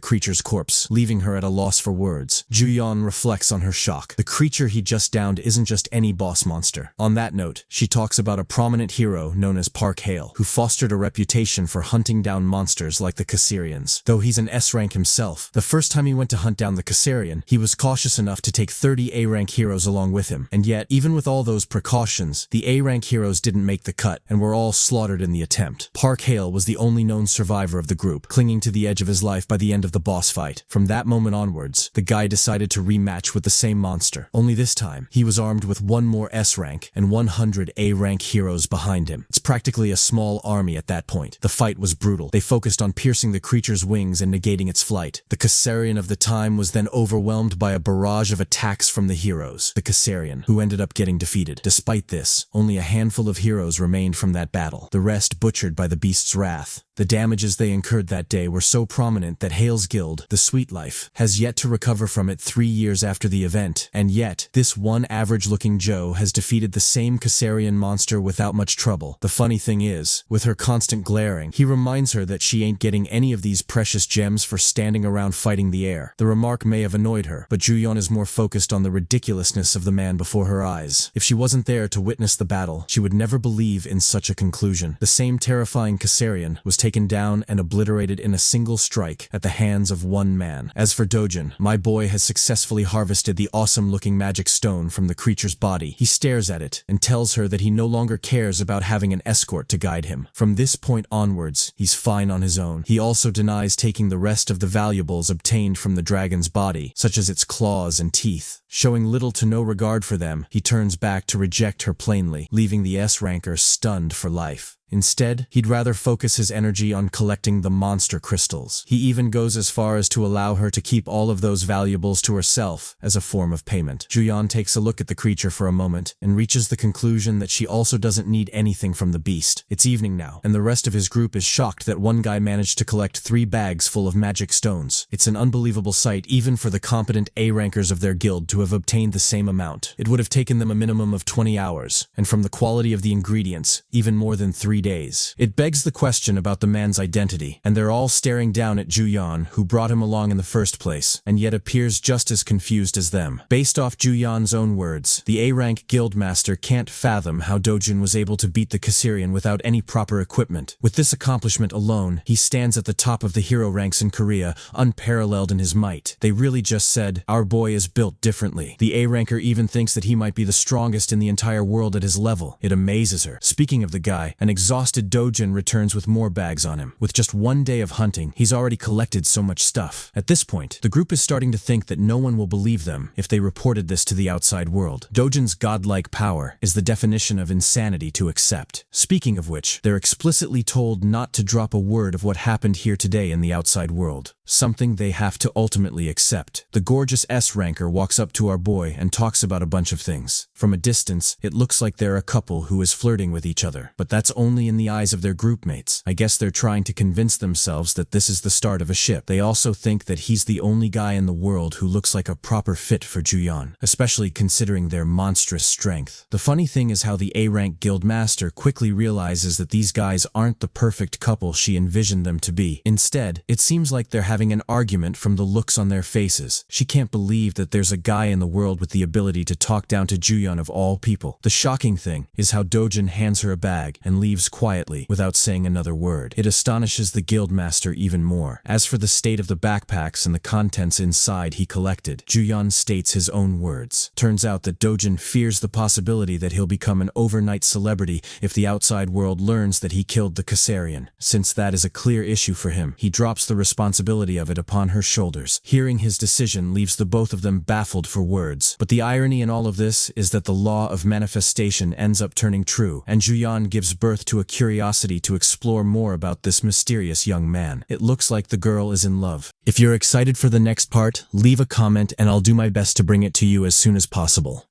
creature's corpse, leaving her at a loss for words. Juyeon reflects on her shock. The creature he just downed isn't just any boss monster. On that note, she talks about a prominent hero known as Park Hale, who fostered a reputation for hunting down monsters like the Cacerions. Though he's an S-rank himself, the first time he went to hunt down the Cacerion, he was cautious enough to take 30 A-rank heroes along with him. And yet, even with all those precautions, the A-rank heroes didn't make the cut and were all slaughtered in the attempt. Park Hale was the only known survivor of the group, clinging to the edge of his life by the end of the boss fight. From that moment onwards, the guy decided to rematch with the same monster. Only this time, he was armed with 1 more S-rank and 100 A-rank heroes behind him. It's practically a small army at that point. The fight was brutal. They focused on piercing the creature's wings and negating its flight. The Cacerion of the time was then overwhelmed by a barrage of attacks from the heroes, the Cacerion, who ended up getting defeated. Despite this, only a handful of heroes remained from that battle, the rest butchered by the beast's wrath. The damages they incurred that day were so prominent that Hale's guild, the Sweet Life, has yet to recover from it 3 years after the event, and yet, this one average-looking Joe has defeated the same Cacerion monster without much trouble. The funny thing is, with her constant glaring, he reminds her that she ain't getting any of these precious gems for standing around fighting the air. The remark may have annoyed her, but Juyeon is more focused on the ridiculousness of the man before her eyes. If she wasn't there to witness the battle, she would never believe in such a conclusion. The same terrifying Cacerion was taken down and obliterated in a single strike at the hands of one man. As for Dojin, my boy has successfully harvested the awesome-looking magic stone from the creature's body. He stares at it and tells her that he no longer cares about having an escort to guide him. From this point onwards, he's fine on his own. He also denies taking the rest of the valuables obtained from the dragon's body, such as its claws and teeth. Showing little to no regard for them, he turns back to reject her plainly, leaving the S-ranker stunned for life. Instead, he'd rather focus his energy on collecting the monster crystals. He even goes as far as to allow her to keep all of those valuables to herself as a form of payment. Juyeon takes a look at the creature for a moment and reaches the conclusion that she also doesn't need anything from the beast. It's evening now, and the rest of his group is shocked that one guy managed to collect 3 bags full of magic stones. It's an unbelievable sight even for the competent A-rankers of their guild to have obtained the same amount. It would have taken them a minimum of 20 hours, and from the quality of the ingredients, even more than 3 days. It begs the question about the man's identity, and they're all staring down at Juyeon, who brought him along in the first place, and yet appears just as confused as them. Based off Juyeon's own words, the A-rank guildmaster can't fathom how Dojin was able to beat the Cacerion without any proper equipment. With this accomplishment alone, he stands at the top of the hero ranks in Korea, unparalleled in his might. They really just said, our boy is built differently. The A-ranker even thinks that he might be the strongest in the entire world at his level. It amazes her. Speaking of the guy, an exhausted Dojin returns with more bags on him. With just 1 day of hunting, he's already collected so much stuff. At this point, the group is starting to think that no one will believe them if they reported this to the outside world. Dojin's godlike power is the definition of insanity to accept. Speaking of which, they're explicitly told not to drop a word of what happened here today in the outside world. Something they have to ultimately accept. The gorgeous S-ranker walks up to our boy and talks about a bunch of things. From a distance, it looks like they're a couple who is flirting with each other, but that's only in the eyes of their group mates. I guess they're trying to convince themselves that this is the start of a ship. They also think that he's the only guy in the world who looks like a proper fit for Juyeon, especially considering their monstrous strength. The funny thing is how the A-rank guildmaster quickly realizes that these guys aren't the perfect couple she envisioned them to be. Instead, it seems like they're having having an argument from the looks on their faces. She can't believe that there's a guy in the world with the ability to talk down to Juyeon of all people. The shocking thing is how Dojin hands her a bag and leaves quietly without saying another word. It astonishes the guildmaster even more. As for the state of the backpacks and the contents inside he collected, Juyeon states his own words. Turns out that Dojin fears the possibility that he'll become an overnight celebrity if the outside world learns that he killed the Cacerion. Since that is a clear issue for him, he drops the responsibility of it upon her shoulders. Hearing his decision leaves the both of them baffled for words. But the irony in all of this is that the law of manifestation ends up turning true, and Juyeon gives birth to a curiosity to explore more about this mysterious young man. It looks like the girl is in love. If you're excited for the next part, leave a comment and I'll do my best to bring it to you as soon as possible.